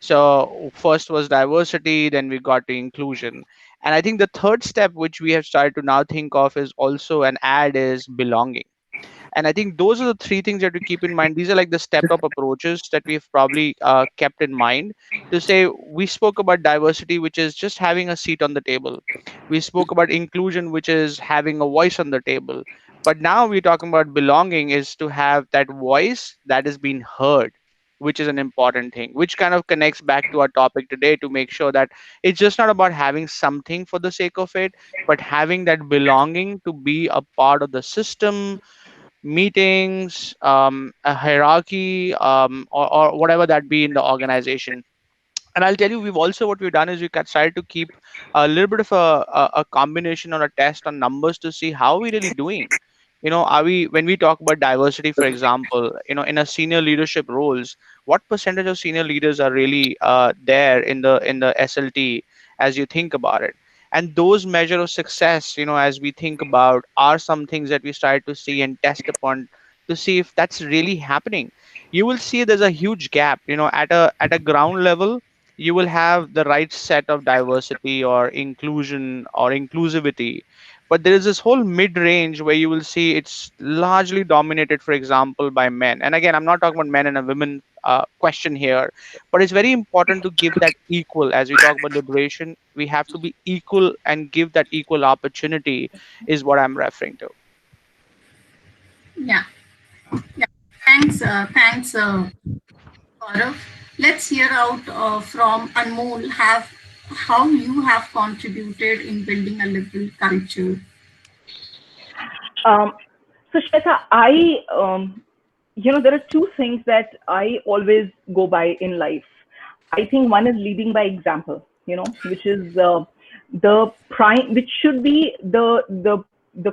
So first was diversity, then we got to inclusion, and I think the third step which we have started to now think of is also an add is belonging. And I think those are the three things that we keep in mind. These are like the step up approaches that we've probably kept in mind to say we spoke about diversity, which is just having a seat on the table. We spoke about inclusion, which is having a voice on the table. But now we're talking about belonging is to have that voice that is being heard, which is an important thing, which kind of connects back to our topic today to make sure that it's just not about having something for the sake of it, but having that belonging to be a part of the system, meetings, a hierarchy, or whatever that be in the organization. And I'll tell you, we've also what we've done is we started to keep a little bit of a combination or a test on numbers to see how we're really doing. Are we, when we talk about diversity, for example, in a senior leadership roles, what percentage of senior leaders are really there in the SLT as you think about it? And those measure of success, as we think about, are some things that we started to see and test upon to see if that's really happening. You will see there's a huge gap, at a ground level. You will have the right set of diversity or inclusion or inclusivity, but there is this whole mid range where you will see it's largely dominated, for example, by men. And again, I'm not talking about men and a women question here, but it's very important to give that equal. As we talk about liberation, we have to be equal and give that equal opportunity is what I'm referring to. Yeah, yeah. Thanks, Gaurav. Let's hear out from Anmol how you have contributed in building a liberal culture. So Shweta, there are two things that I always go by in life. I think one is leading by example, which is the prime, which should be the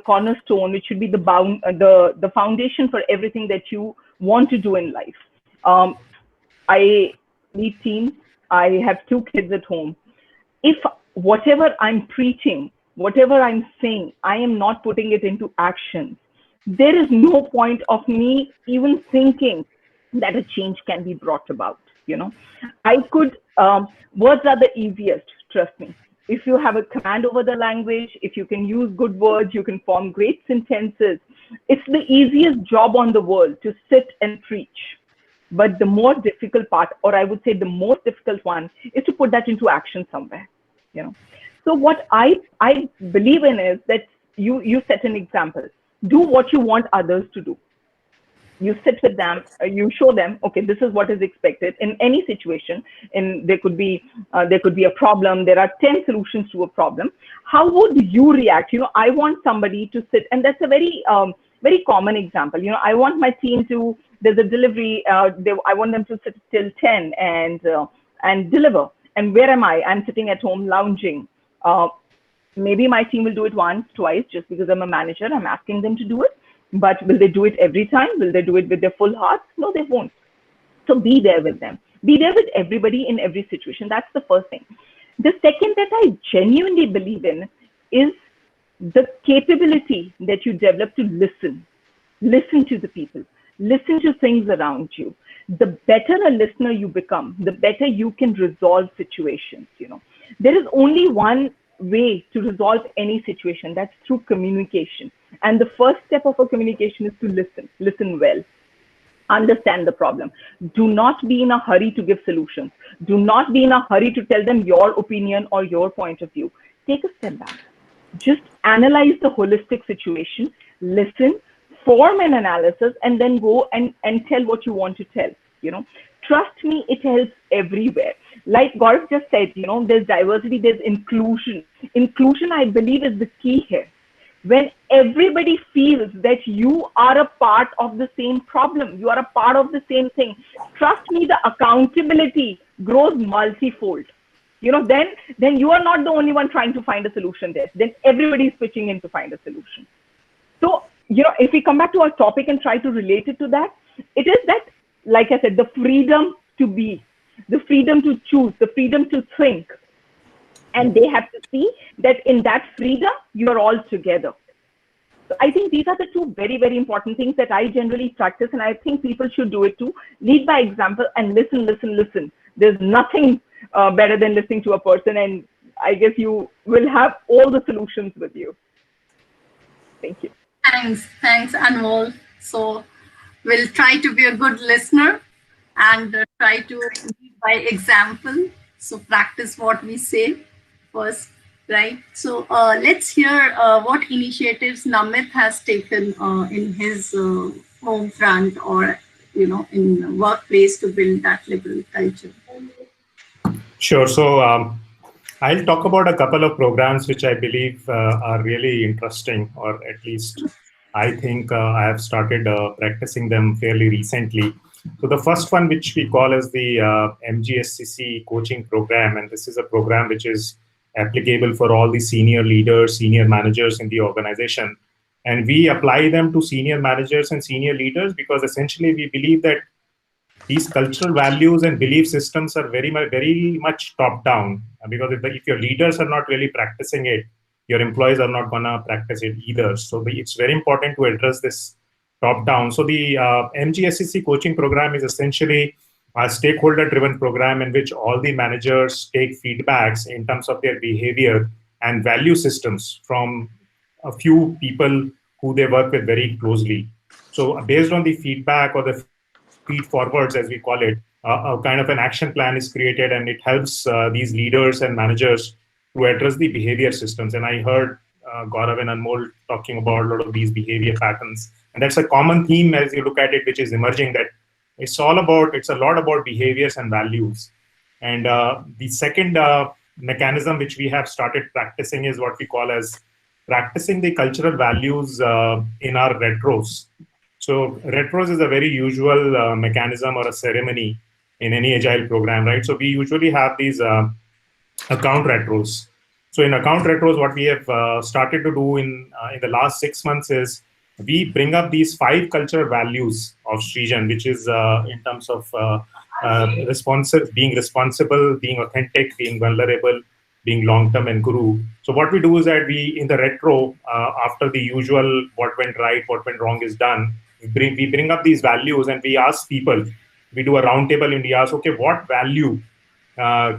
cornerstone, which should be the foundation for everything that you want to do in life. I lead teams. I have two kids at home. If whatever I'm preaching, whatever I'm saying, I am not putting it into action, there is no point of me even thinking that a change can be brought about. I could, words are the easiest, trust me. If you have a command over the language, if you can use good words, you can form great sentences. It's the easiest job on the world to sit and preach. But the more difficult part, or I would say the most difficult one, is to put that into action somewhere. So what I believe in is that you set an example. Do what you want others to do. You sit with them, you show them, okay, this is what is expected in any situation. And there could be a problem. There are 10 solutions to a problem. How would you react? I want somebody to sit, and that's a very very common example. I want my team to, there's a delivery, I want them to sit till 10 and deliver. And where am I? I'm sitting at home lounging. Maybe my team will do it once, twice, just because I'm a manager. I'm asking them to do it. But will they do it every time? Will they do it with their full hearts? No, they won't. So be there with them. Be there with everybody in every situation. That's the first thing. The second that I genuinely believe in is the capability that you develop to listen. Listen to the people. Listen to things around you. The better a listener you become, the better you can resolve situations. There is only one way to resolve any situation. That's through communication. And the first step of a communication is to listen. Listen well. Understand the problem. Do not be in a hurry to give solutions. Do not be in a hurry to tell them your opinion or your point of view. Take a step back. Just analyze the holistic situation. Listen, form an analysis, and then go and tell what you want to tell. Trust me, it helps everywhere. Like Gaurav just said, there's diversity, there's inclusion. Inclusion, I believe, is the key here. When everybody feels that you are a part of the same problem, you are a part of the same thing, trust me, the accountability grows multifold. Then you are not the only one trying to find a solution there. Then everybody is pitching in to find a solution. So, if we come back to our topic and try to relate it to that, it is that, like I said, the freedom to be, the freedom to choose, the freedom to think. And they have to see that in that freedom, you are all together. So I think these are the two very, very important things that I generally practice. And I think people should do it too. Lead by example and listen, listen, listen. There's nothing better than listening to a person. And I guess you will have all the solutions with you. Thank you. Thanks, Anil. So we'll try to be a good listener and try to lead by example. So practice what we say first, right? So let's hear what initiatives Namit has taken in his home front or in workplace to build that liberal culture. Sure. So I'll talk about a couple of programs which I believe are really interesting, or at least I think I have started practicing them fairly recently. So the first one, which we call as the MGSCC coaching program, and this is a program which is applicable for all the senior leaders, senior managers in the organization. And we apply them to senior managers and senior leaders because essentially we believe that these cultural values and belief systems are very much top down. Because if your leaders are not really practicing it, your employees are not going to practice it either. So it's very important to address this top down. So the MGSCC coaching program is essentially a stakeholder-driven program in which all the managers take feedbacks in terms of their behavior and value systems from a few people who they work with very closely. So based on the feedback or the feed forwards, as we call it, a kind of an action plan is created, and it helps these leaders and managers to address the behavior systems. And I heard Gaurav and Anmol talking about a lot of these behavior patterns. And that's a common theme as you look at it, which is emerging, that it's a lot about behaviors and values. And the second mechanism which we have started practicing is what we call as practicing the cultural values in our retros. So retros is a very usual mechanism or a ceremony in any agile program, right? So we usually have these account retros. So in account retros, what we have started to do in the last 6 months is we bring up these 5 cultural values of Srijan, which is in terms of being responsible, being authentic, being vulnerable, being long-term, and guru. So what we do is that we, in the retro, after the usual what went right, what went wrong is done, we bring up these values and we ask people, we do a roundtable and we ask, okay, what value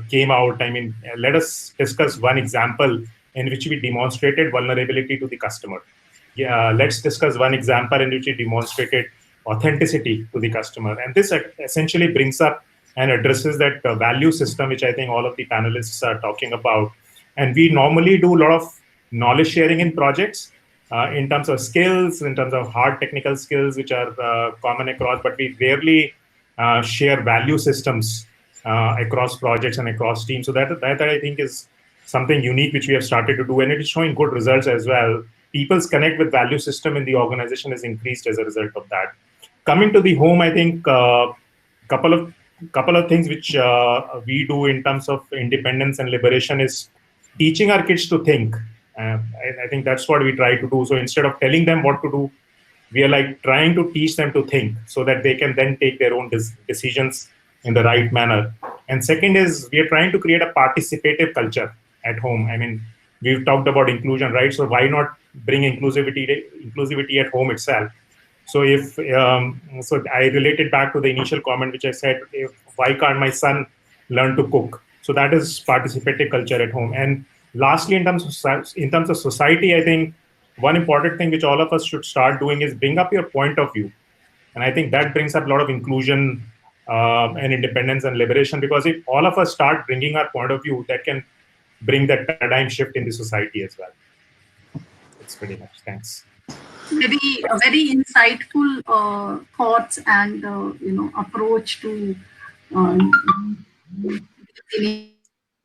came out? I mean, let us discuss one example in which we demonstrated vulnerability to the customer. Yeah, let's discuss one example in which we demonstrated authenticity to the customer. And this essentially brings up and addresses that value system, which I think all of the panelists are talking about. And we normally do a lot of knowledge sharing in projects in terms of skills, in terms of hard technical skills, which are common across, but we rarely share value systems across projects and across teams. So that I think is something unique which we have started to do, and it is showing good results as well. People's connect with value system in the organization has increased as a result of that. Coming to the home, I think couple of things which we do in terms of independence and liberation is teaching our kids to think. I think that's what we try to do. So instead of telling them what to do, we are like trying to teach them to think so that they can then take their own decisions in the right manner. And second is we are trying to create a participative culture at home. I mean, we've talked about inclusion, right? So why not bring inclusivity at home itself? So so I related back to the initial comment which I said, why can't my son learn to cook? So that is participative culture at home. And lastly, in terms of society, I think one important thing which all of us should start doing is bring up your point of view. And I think that brings up a lot of inclusion and independence and liberation, because if all of us start bringing our point of view, that can bring that paradigm shift in the society as well. That's pretty much. Thanks. Very insightful thoughts and approach to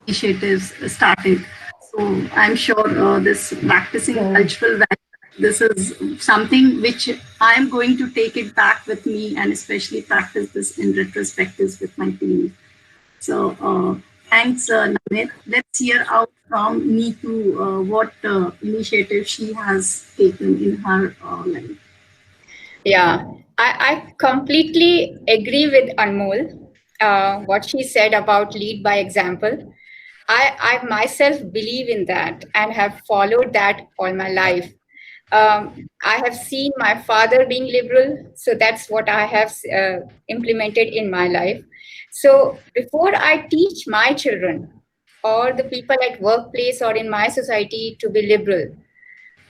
initiatives started. So I'm sure this practicing cultural value, this is something which I'm going to take it back with me and especially practice this in retrospectives with my team. So thanks, Namit. Let's hear out from Neetu what initiative she has taken in her life. Yeah, I completely agree with Anmol, what she said about lead by example. I myself believe in that and have followed that all my life. I have seen my father being liberal, so that's what I have implemented in my life. So before I teach my children or the people at workplace or in my society to be liberal,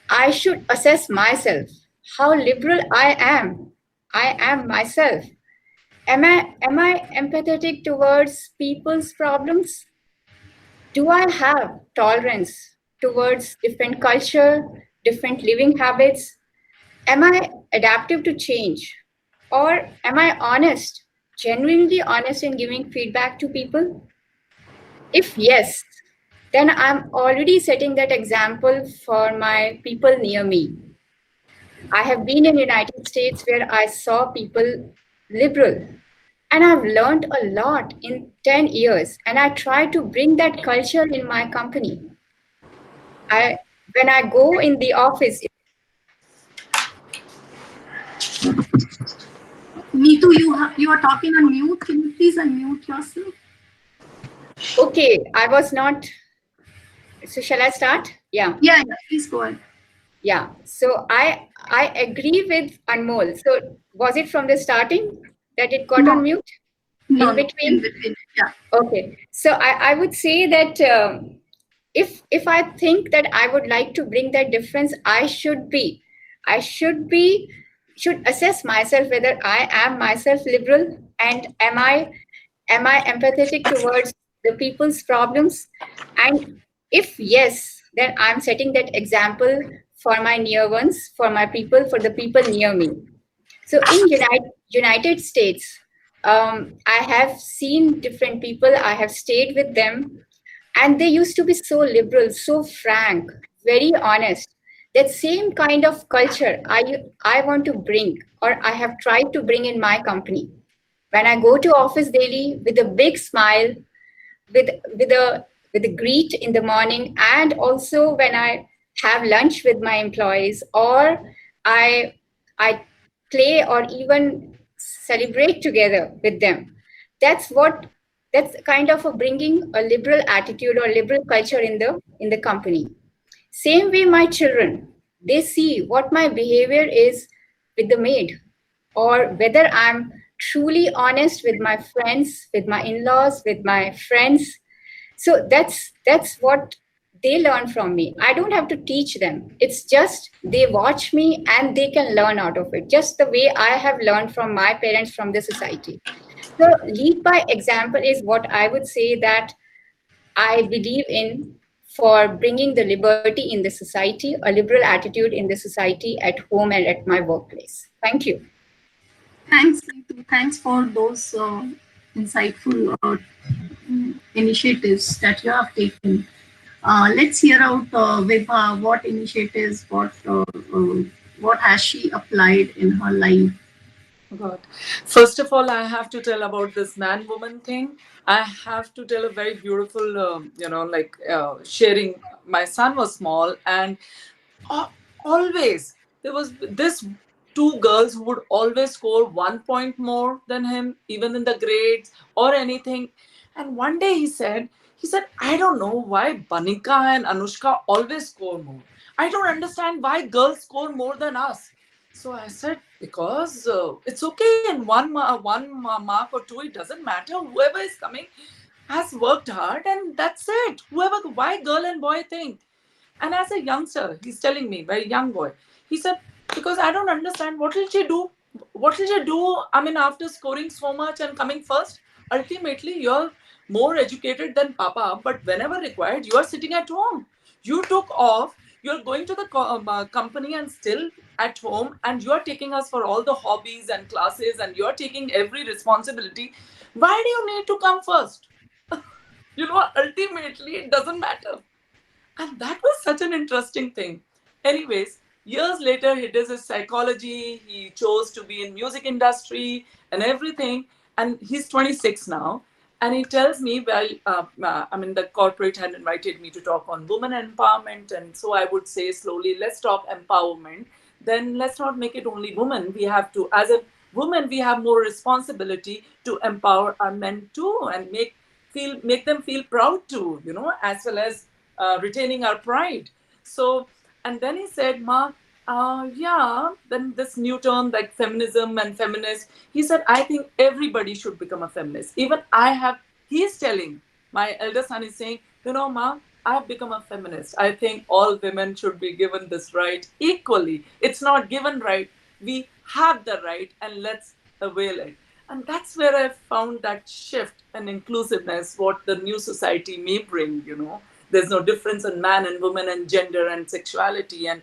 I should assess myself how liberal I am. I am myself. Am I empathetic towards people's problems? Do I have tolerance towards different culture, different living habits? Am I adaptive to change? Or am I honest, genuinely honest in giving feedback to people? If yes, then I'm already setting that example for my people near me. I have been in the United States where I saw people liberal, and I've learned a lot in 10 years, and I try to bring that culture in my company. When I go in the office. Neetu, you are talking on mute. Can you please unmute yourself? Okay, I was not. So shall I start? Yeah. Yeah, please go ahead. Yeah. So I agree with Anmol. So was it from the starting that it got on mute? No, in between? In between. Yeah. Okay. So I would say that if I think that I would like to bring that difference, I should assess myself whether I am myself liberal, and am I empathetic towards the people's problems, and if yes, then I'm setting that example for my near ones, for my people, for the people near me. So in United States, I have seen different people. I have stayed with them, and they used to be so liberal, so frank, very honest. That same kind of culture I want to bring, or I have tried to bring in my company. When I go to office daily with a big smile, with a greet in the morning, and also when I have lunch with my employees, or I play or even celebrate together with them. That's kind of a bringing a liberal attitude or liberal culture in the company. Same way, my children, they see what my behavior is with the maid, or whether I'm truly honest with my friends, with my in-laws, with my friends. So that's what they learn from me. I don't have to teach them. It's just they watch me and they can learn out of it, just the way I have learned from my parents, from the society. So lead by example is what I would say that I believe in, for bringing the liberty in the society, a liberal attitude in the society, at home and at my workplace. Thank you. Thanks, Neetu. Thanks for those insightful initiatives that you have taken. Let's hear out with what initiatives, what has she applied in her life. God. First of all, I have to tell about this man-woman thing. I have to tell a very beautiful, sharing. My son was small, and always there was this two girls who would always score 1 point more than him, even in the grades or anything. And one day he said, I don't know why Banika and Anushka always score more. I don't understand why girls score more than us. So I said, because it's okay in one mark or two, it doesn't matter. Whoever is coming has worked hard, and that's it. Whoever, why girl and boy think. And as a youngster, he's telling me, very young boy, he said, because I don't understand, what will she do? What will she do? I mean, after scoring so much and coming first, ultimately you're more educated than Papa, but whenever required, you are sitting at home. You took off, you're going to the company and still at home, and you're taking us for all the hobbies and classes, and you're taking every responsibility. Why do you need to come first? Ultimately, it doesn't matter. And that was such an interesting thing. Anyways, years later, he does his psychology. He chose to be in music industry and everything. And he's 26 now. And he tells me, well, the corporate had invited me to talk on women empowerment. And so I would say slowly, let's talk empowerment. Then let's not make it only women. We have to, as a woman, we have more responsibility to empower our men too, and make them feel proud too, as well as retaining our pride. So, and then he said, Ma, then this new term like feminism and feminist, he said, I think everybody should become a feminist. Even he's telling, my elder son is saying, Ma, I have become a feminist. I think all women should be given this right equally. It's not given right. We have the right, and let's avail it. And that's where I found that shift and inclusiveness, what the new society may bring. There's no difference in man and woman and gender and sexuality and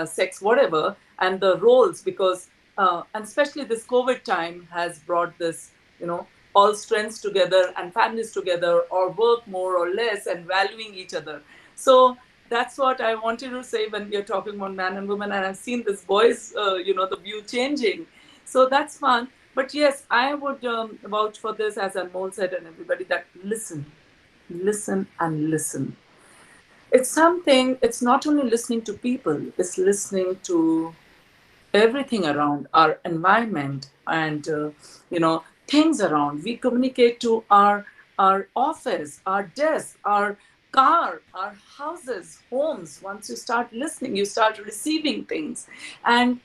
sex, whatever, and the roles, because, and especially this COVID time has brought this, all strengths together and families together, or work more or less and valuing each other. So that's what I wanted to say when we are talking about man and woman. And I've seen this boys, the view changing. So that's fun. But yes, I would vouch for this, as Anmol said, and everybody, that listen and listen. It's something, it's not only listening to people, it's listening to everything around our environment and, things around. We communicate to our office, our desk, our car, our houses, homes. Once you start listening, you start receiving things. And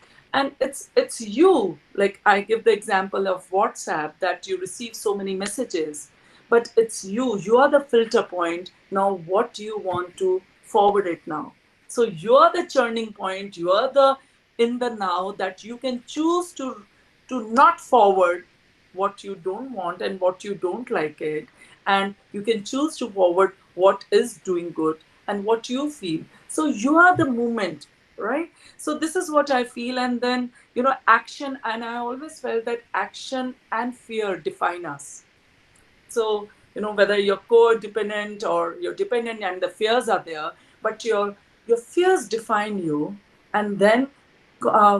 it's you, like I give the example of WhatsApp, that you receive so many messages, but it's you are the filter point. Now what do you want to forward it now? So you're the churning point, you're the in the now, that you can choose to not forward what you don't want and what you don't like it, and you can choose to forward what is doing good and what you feel. So you are the movement, right? So this is what I feel. And then action, and I always felt that action and fear define us. So whether you're codependent or you're dependent and the fears are there, but your fears define you. And then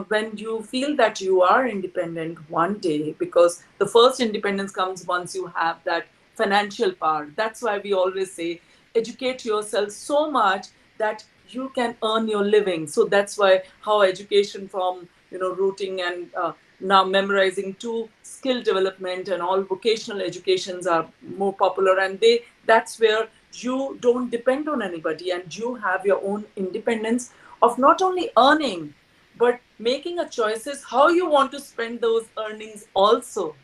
when you feel that you are independent one day, because the first independence comes once you have that financial power. That's why we always say educate yourself so much that you can earn your living. So that's why how education from routing and now memorizing to skill development and all vocational educations are more popular, and that's where you don't depend on anybody and you have your own independence of not only earning but making a choices how you want to spend those earnings also.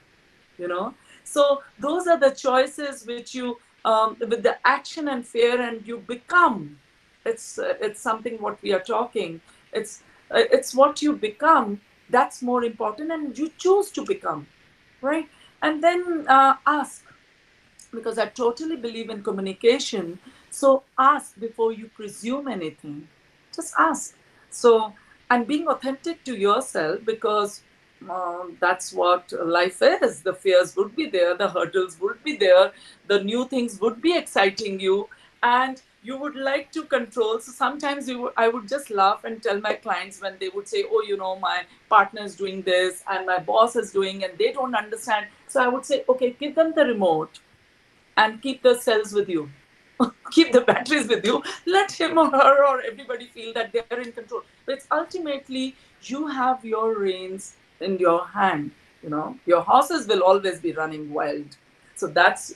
So those are the choices which you with the action and fear, and you become. It's something what we are talking. It's what you become that's more important, and you choose to become, right? And then ask, because I totally believe in communication. So ask before you presume anything. Just ask. So, and being authentic to yourself, because that's what life is. The fears would be there, the hurdles would be there, the new things would be exciting you, and you would like to control. So sometimes I would just laugh and tell my clients when they would say, oh, my partner is doing this and my boss is doing, and they don't understand. So I would say, okay, give them the remote and keep the cells with you. Keep the batteries with you. Let him or her or everybody feel that they're in control. But it's ultimately, you have your reins in your hand. Your horses will always be running wild. So that's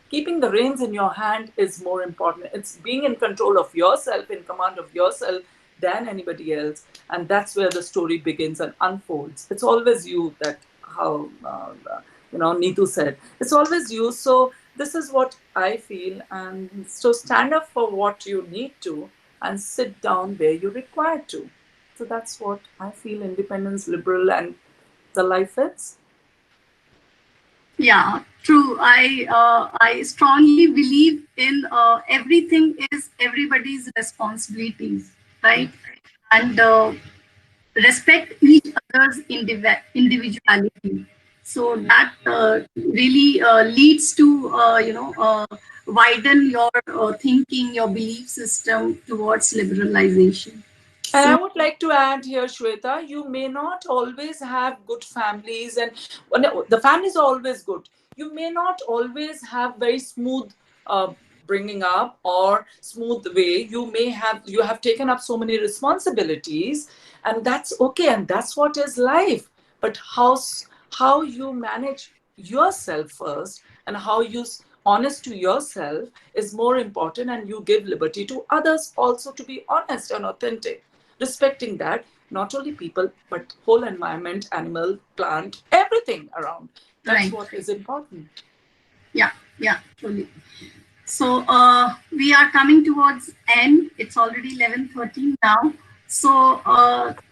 keeping the reins in your hand is more important. It's being in control of yourself, in command of yourself than anybody else. And that's where the story begins and unfolds. It's always you, that how Neetu said. It's always you. So this is what I feel. And so stand up for what you need to and sit down where you're required to. So that's what I feel independence, liberal, and the life is. Yeah, true. I strongly believe in everything is everybody's responsibilities, right? And respect each other's individuality. So that really leads to widen your thinking, your belief system towards liberalization. And I would like to add here, Shweta, you may not always have good families, and the families are always good. You may not always have very smooth bringing up or smooth way. You have taken up so many responsibilities, and that's okay, and that's what is life. But how you manage yourself first, and how you honest to yourself is more important, and you give liberty to others also to be honest and authentic, respecting that not only people but whole environment, animal, plant, everything around. That's right. What is important. Yeah, totally. So we are coming towards end. It's already 11:13 now. So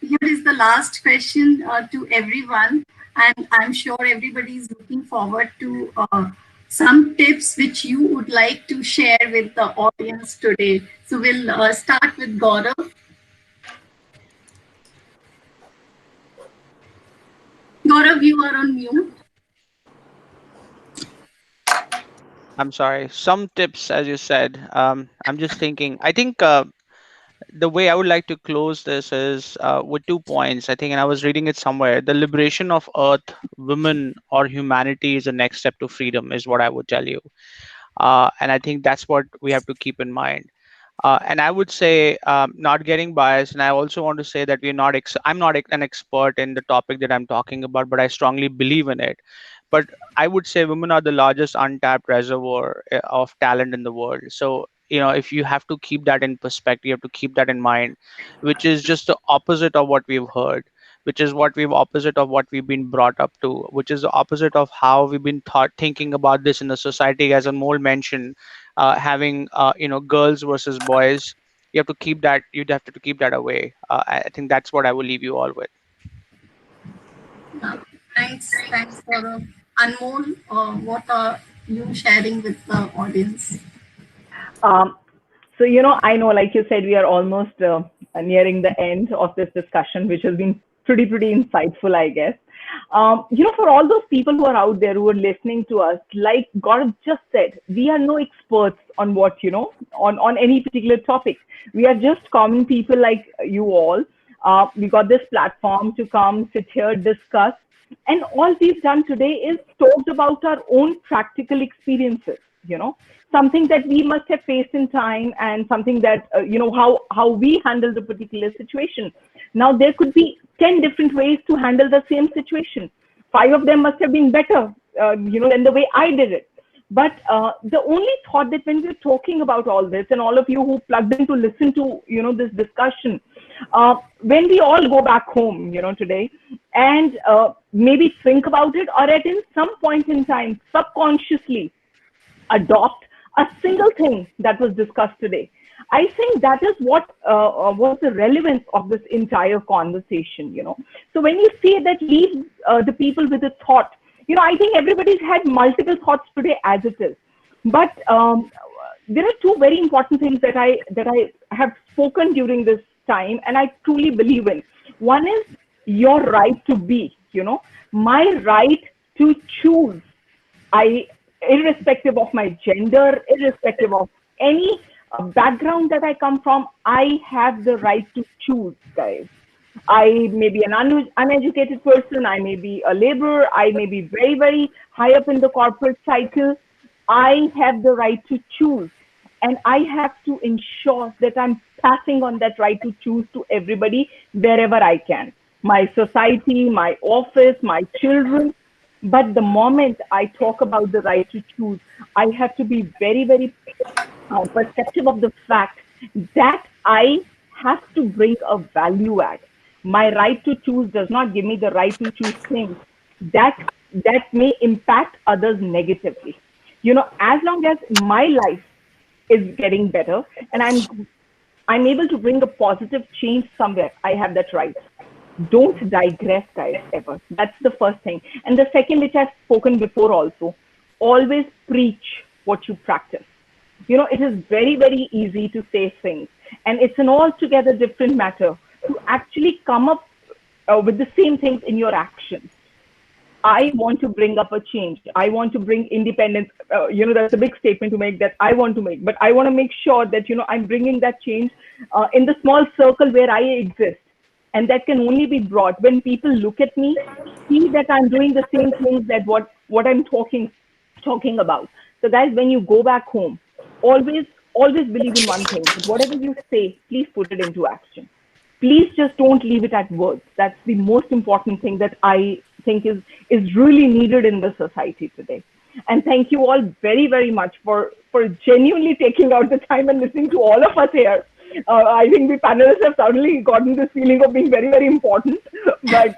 here is the last question to everyone, and I'm sure everybody is looking forward to some tips which you would like to share with the audience today. So we'll start with Gaurav. Gaurav, you are on mute. I'm sorry. Some tips, as you said. I'm just thinking. I think the way I would like to close this is with 2 points. I think, and I was reading it somewhere. The liberation of Earth, women, or humanity is the next step to freedom, is what I would tell you. And I think that's what we have to keep in mind. And I would say, not getting biased, and I also want to say that I'm not an expert in the topic that I'm talking about, but I strongly believe in it. But I would say women are the largest untapped reservoir of talent in the world. So, if you have to keep that in perspective, you have to keep that in mind, which is just the opposite of what we've heard, which is opposite of what we've been brought up to, which is the opposite of how we've been thinking about this in the society. As Anmol mentioned, having girls versus boys, you'd have to keep that away. I think that's what I will leave you all with. Thanks, Gaurav. Anmol, what are you sharing with the audience? So, I know, like you said, we are almost nearing the end of this discussion, which has been pretty insightful, I guess. For all those people who are out there who are listening to us, like Gaurav just said, we are no experts on what, on any particular topic. We are just common people like you all. We got this platform to come, sit here, discuss. And all we've done today is talked about our own practical experiences, something that we must have faced in time, and something that, how we handled a particular situation. Now, there could be 10 different ways to handle the same situation. 5 of them must have been better, than the way I did it. But the only thought that when we're talking about all this, and all of you who plugged in to listen to, this discussion, when we all go back home, today, and maybe think about it, or at in some point in time, subconsciously adopt a single thing that was discussed today. I think that is what was the relevance of this entire conversation, you know. So when you say that leave the people with a thought, you know, I think everybody's had multiple thoughts today as it is. But there are two very important things that I have spoken during this time, and I truly believe in. One is your right to be, you know, my right to choose. Irrespective of my gender, irrespective of any background that I come from, I have the right to choose, guys. I may be an uneducated person, I may be a laborer, I may be very, very high up in the corporate cycle. I have the right to choose. And I have to ensure that I'm passing on that right to choose to everybody wherever I can. My society, my office, my children. But the moment I talk about the right to choose, I have to be very, very perceptive of the fact that I have to bring a value add. My right to choose does not give me the right to choose things that may impact others negatively. You know, as long as my life is getting better and I'm able to bring a positive change somewhere, I have that right. Don't digress, guys, ever. That's the first thing. And the second, which I've spoken before also, always preach what you practice. You know, it is very, very easy to say things, and it's an altogether different matter to actually come up with the same things in your actions. I want to bring up a change. I want to bring independence. You know, that's a big statement to make that I want to make, but I want to make sure that, you know, I'm bringing that change in the small circle where I exist. And that can only be brought when people look at me, see that I'm doing the same things that what I'm talking about. So guys, when you go back home, always believe in one thing. Whatever you say, please put it into action. Please just don't leave it at words. That's the most important thing that I think is really needed in the society today. And thank you all very, very much for genuinely taking out the time and listening to all of us here. I think the panelists have suddenly gotten this feeling of being very, very important. But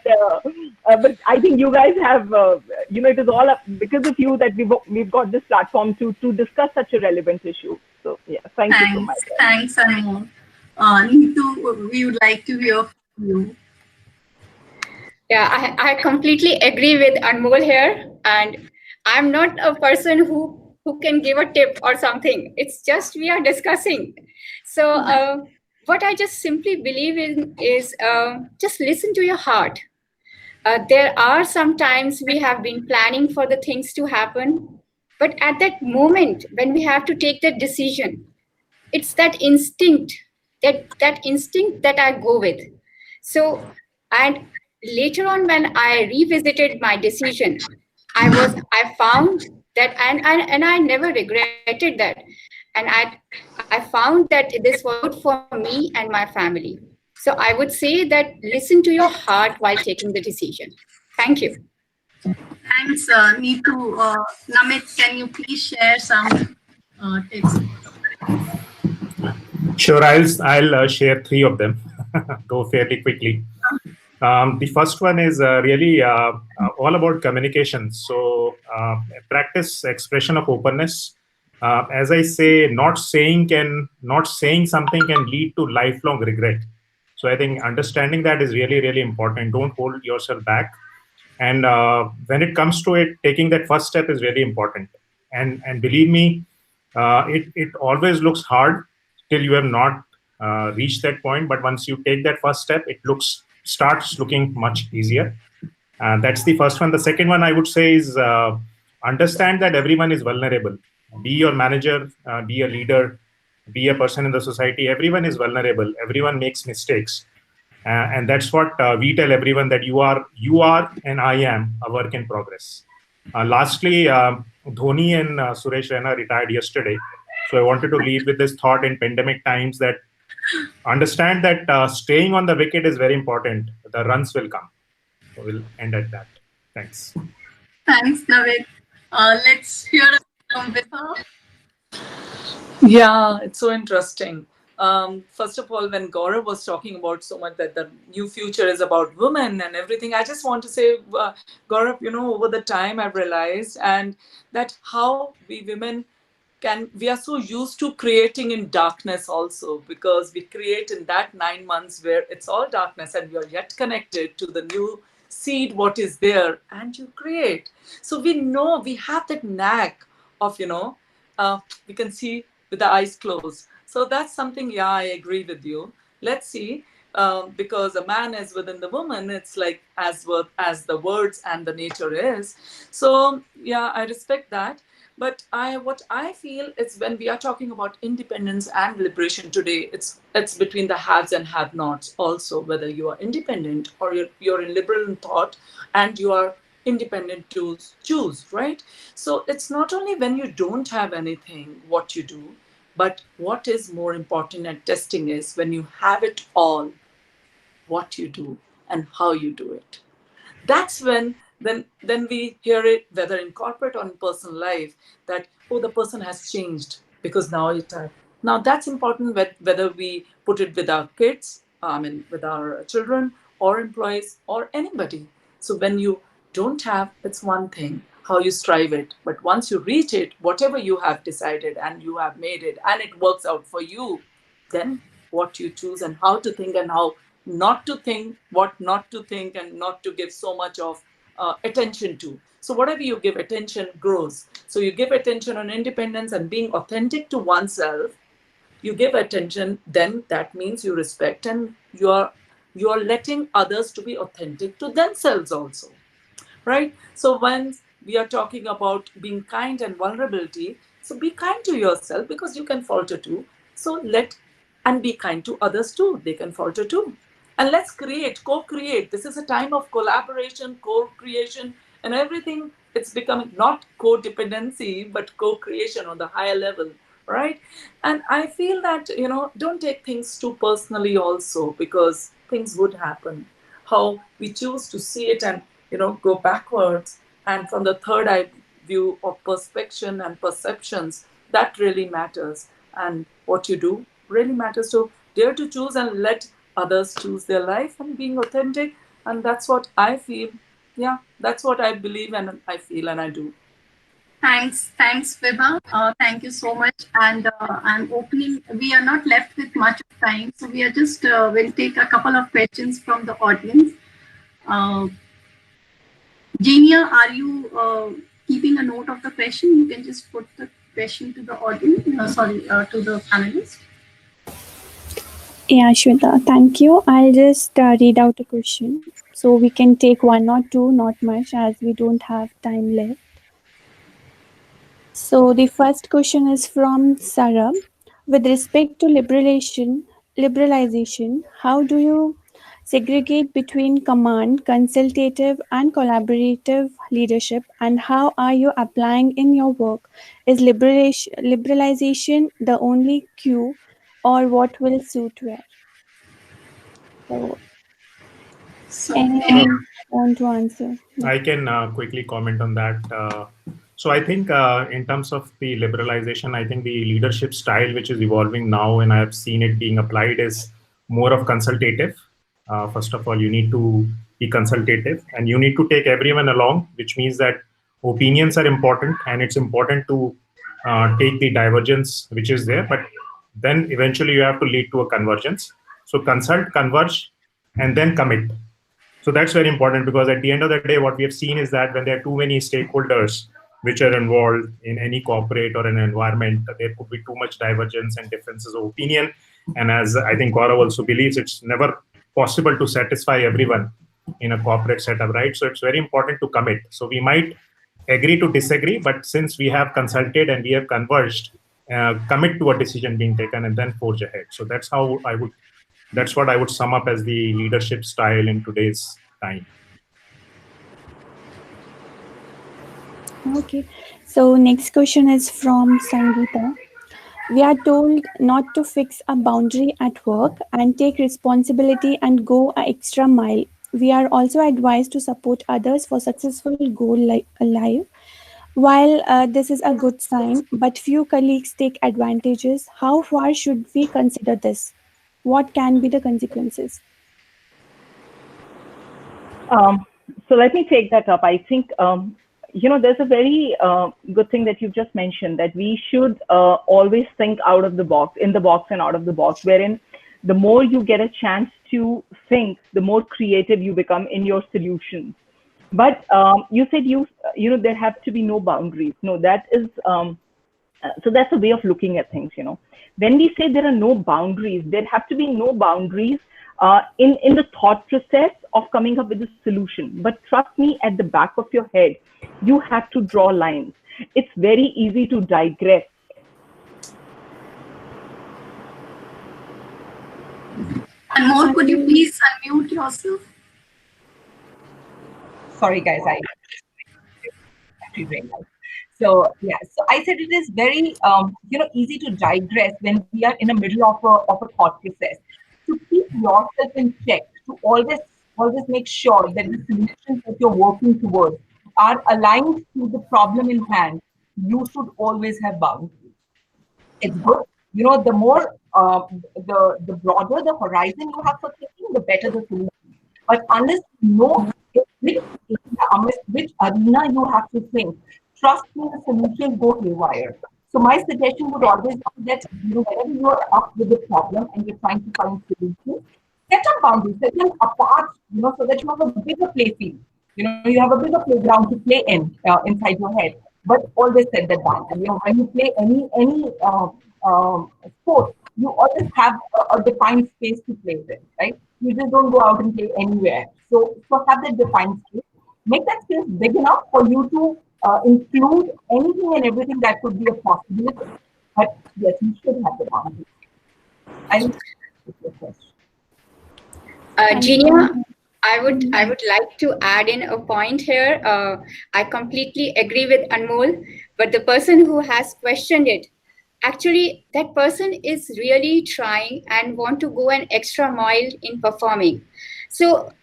I think you guys have, you know, it is all up because of you that we've got this platform to discuss such a relevant issue. So yeah, thank you so much. Thanks, Anil. Nitu, we would like to hear from you. Yeah, I completely agree with Anmol here, and I'm not a person who can give a tip or something. It's just we are discussing. So what I just simply believe in is just listen to your heart. There are some times we have been planning for the things to happen, but at that moment when we have to take the decision, it's that instinct, that instinct that I go with. So, and later on when I revisited my decision, I found that, and I never regretted that, and I found that this was good for me and my family. So I would say that listen to your heart while taking the decision. Thank you. Thanks, Nitu. Namit, can you please share some tips? Sure, I'll share three of them, though fairly quickly. The first one is really all about communication. So practice expression of openness. As I say, not saying something can lead to lifelong regret. So I think understanding that is really, really important. Don't hold yourself back. And when it comes to it, taking that first step is really important. And believe me, it always looks hard till you have not reached that point. But once you take that first step, it starts looking much easier. That's the first one. The second one I would say is understand that everyone is vulnerable. Be your manager, be a leader, be a person in the society. Everyone is vulnerable. Everyone makes mistakes. And that's what we tell everyone, that you are and I am a work in progress. Lastly, Dhoni and Suresh Raina retired yesterday. So I wanted to leave with this thought in pandemic times that understand that staying on the wicket is very important. The runs will come. So we'll end at that. Thanks. Thanks, Navid. Let's hear from Vipin. Yeah, it's so interesting. First of all, when Gaurav was talking about so much that the new future is about women and everything, I just want to say, Gaurav, you know, over the time I've realized and that how we women we are so used to creating in darkness also, because we create in that 9 months where it's all darkness and we are yet connected to the new seed what is there, and you create. So we know, we have that knack of, we can see with the eyes closed. So that's something, yeah, I agree with you. Let's see, because a man is within the woman, it's like as the words and the nature is. So yeah, I respect that. But what I feel is, when we are talking about independence and liberation today, it's between the haves and have-nots also, whether you are independent or you're in liberal in thought and you are independent to choose, right? So it's not only when you don't have anything what you do, but what is more important at testing is when you have it all, what you do and how you do it. That's when then we hear it, whether in corporate or in personal life, that, oh, the person has changed because now that's important, whether we put it with our kids, with our children or employees or anybody. So when you don't have, it's one thing how you strive it, but once you reach it, whatever you have decided and you have made it and it works out for you, then what you choose and how to think and how not to think, what not to think, and not to give so much of attention to. So whatever you give attention grows. So you give attention on independence and being authentic to oneself. You give attention, then that means you respect, and you are letting others to be authentic to themselves also, right? So when we are talking about being kind and vulnerability, so be kind to yourself because you can falter too. So and be kind to others too. They can falter too. And let's co-create. This is a time of collaboration, co-creation, and everything. It's becoming not codependency, but co-creation on the higher level, right? And I feel that, don't take things too personally also, because things would happen. How we choose to see it and, go backwards. And from the third eye view of perspection and perceptions, that really matters. And what you do really matters. So dare to choose and let others choose their life and being authentic. And that's what I feel. Yeah, that's what I believe and I feel and I do. Thanks, Viva. Thank you so much. And I'm opening, we are not left with much time. So we are just, we'll take a couple of questions from the audience. Genia, are you keeping a note of the question? You can just put the question to the audience, to the panelists. Yeah, Shweta, thank you. I'll just read out a question. So we can take one or two, not much, as we don't have time left. So the first question is from Sarah. With respect to liberalization, how do you segregate between command, consultative, and collaborative leadership, and how are you applying in your work? Is liberalization the only cue, or what will suit where? So, anyone want to answer? I can quickly comment on that. So I think in terms of the liberalization, I think the leadership style which is evolving now, and I have seen it being applied, is more of consultative. First of all, you need to be consultative and you need to take everyone along, which means that opinions are important and it's important to take the divergence which is there, but then eventually you have to lead to a convergence. So consult, converge, and then commit. So that's very important, because at the end of the day, what we have seen is that when there are too many stakeholders which are involved in any corporate or an environment, there could be too much divergence and differences of opinion. And as I think Gaurav also believes, it's never possible to satisfy everyone in a corporate setup, right? So it's very important to commit. So we might agree to disagree, but since we have consulted and we have converged, commit to a decision being taken and then forge ahead. So that's what I would sum up as the leadership style in today's time. Okay. So next question is from Sangeeta. We are told not to fix a boundary at work and take responsibility and go an extra mile. We are also advised to support others for successful goal alive. While this is a good sign, but few colleagues take advantages, how far should we consider this? What can be the consequences? So let me take that up. I think there's a very good thing that you've just mentioned, that we should always think out of the box, in the box and out of the box, wherein the more you get a chance to think, the more creative you become in your solutions. But you said there have to be no boundaries. No, that is so that's a way of looking at things. When we say there are no boundaries, there have to be no boundaries in the thought process of coming up with a solution. But trust me, at the back of your head, you have to draw lines. It's very easy to digress. Anmol, could you please unmute yourself? Sorry, guys, so yeah, so I said it is very easy to digress when we are in the middle of a thought process. To keep yourself in check, to always make sure that the solutions that you're working towards are aligned to the problem in hand, you should always have boundaries. It's good. The more the broader the horizon you have for thinking, the better the solution. But unless you know which arena you have to think, trust me, the solutions go haywire. So my suggestion would always be that whenever you are up with the problem and you're trying to find solutions, set up boundaries, set them apart, so that you have a bigger play field. You have a bigger playground to play in inside your head. But always set that boundary. When you play any sport, you always have a defined space to play with, right? You just don't go out and play anywhere. So have that defined space. Make that space big enough for you to include anything and everything that could be a possibility. But yes, you should have the boundaries. I think that's your question. Genia, I would like to add in a point here. I completely agree with Anmol, but the person who has questioned it, actually, that person is really trying and want to go an extra mile in performing. So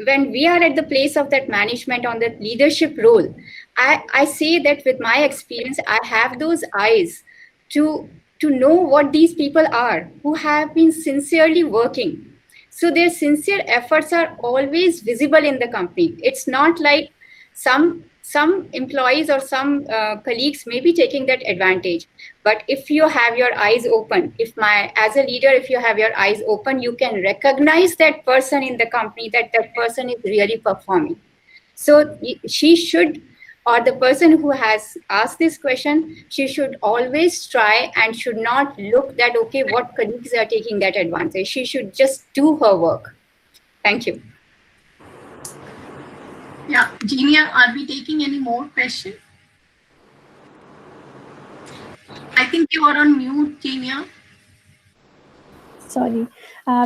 when we are at the place of that management on that leadership role, I say that with my experience, I have those eyes to know what these people are who have been sincerely working. So their sincere efforts are always visible in the company. It's not like some employees or some colleagues may be taking that advantage. But if you have your eyes open, as a leader, if you have your eyes open, you can recognize that person in the company, that person is really performing. So she should, or the person who has asked this question, she should always try and should not look that, okay, what colleagues are taking that advantage. She should just do her work. Thank you. Yeah, Genia, are we taking any more questions? I think you are on mute, Genia. Sorry,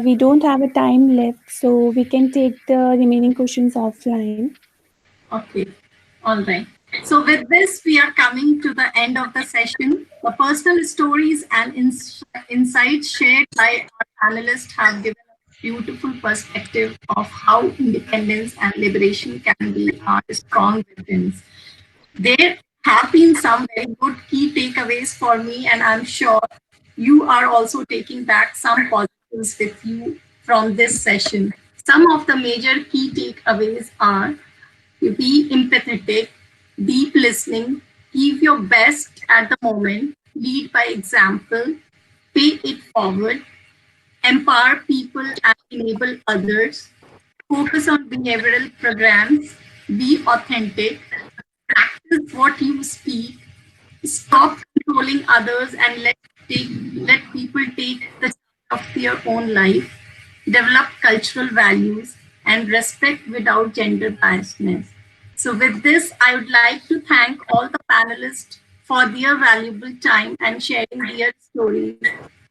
we don't have a time left, so we can take the remaining questions offline. Okay, all right. So with this, we are coming to the end of the session. The personal stories and insights shared by our panelists have given a beautiful perspective of how independence and liberation can be our strong weapons. There have been some very good key takeaways for me, and I'm sure you are also taking back some positives with you from this session. Some of the major key takeaways are: be empathetic, deep listening, give your best at the moment, lead by example, pay it forward, empower people and enable others, focus on behavioral programs, be authentic, practice what you speak, stop controlling others and let people take the charge of their own life, develop cultural values, and respect without gender biasness. So with this, I would like to thank all the panelists for their valuable time and sharing their stories.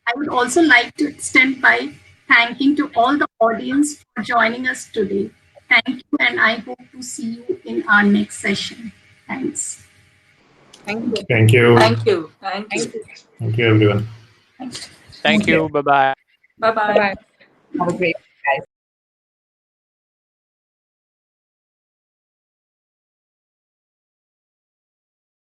I would also like to extend by thanking to all the audience for joining us today. Thank you, and I hope to see you in our next session. Thanks. Thank you. Thank you. Thank you. Thank you. Thank you, everyone. Thank you. Bye-bye. Bye-bye. Have a great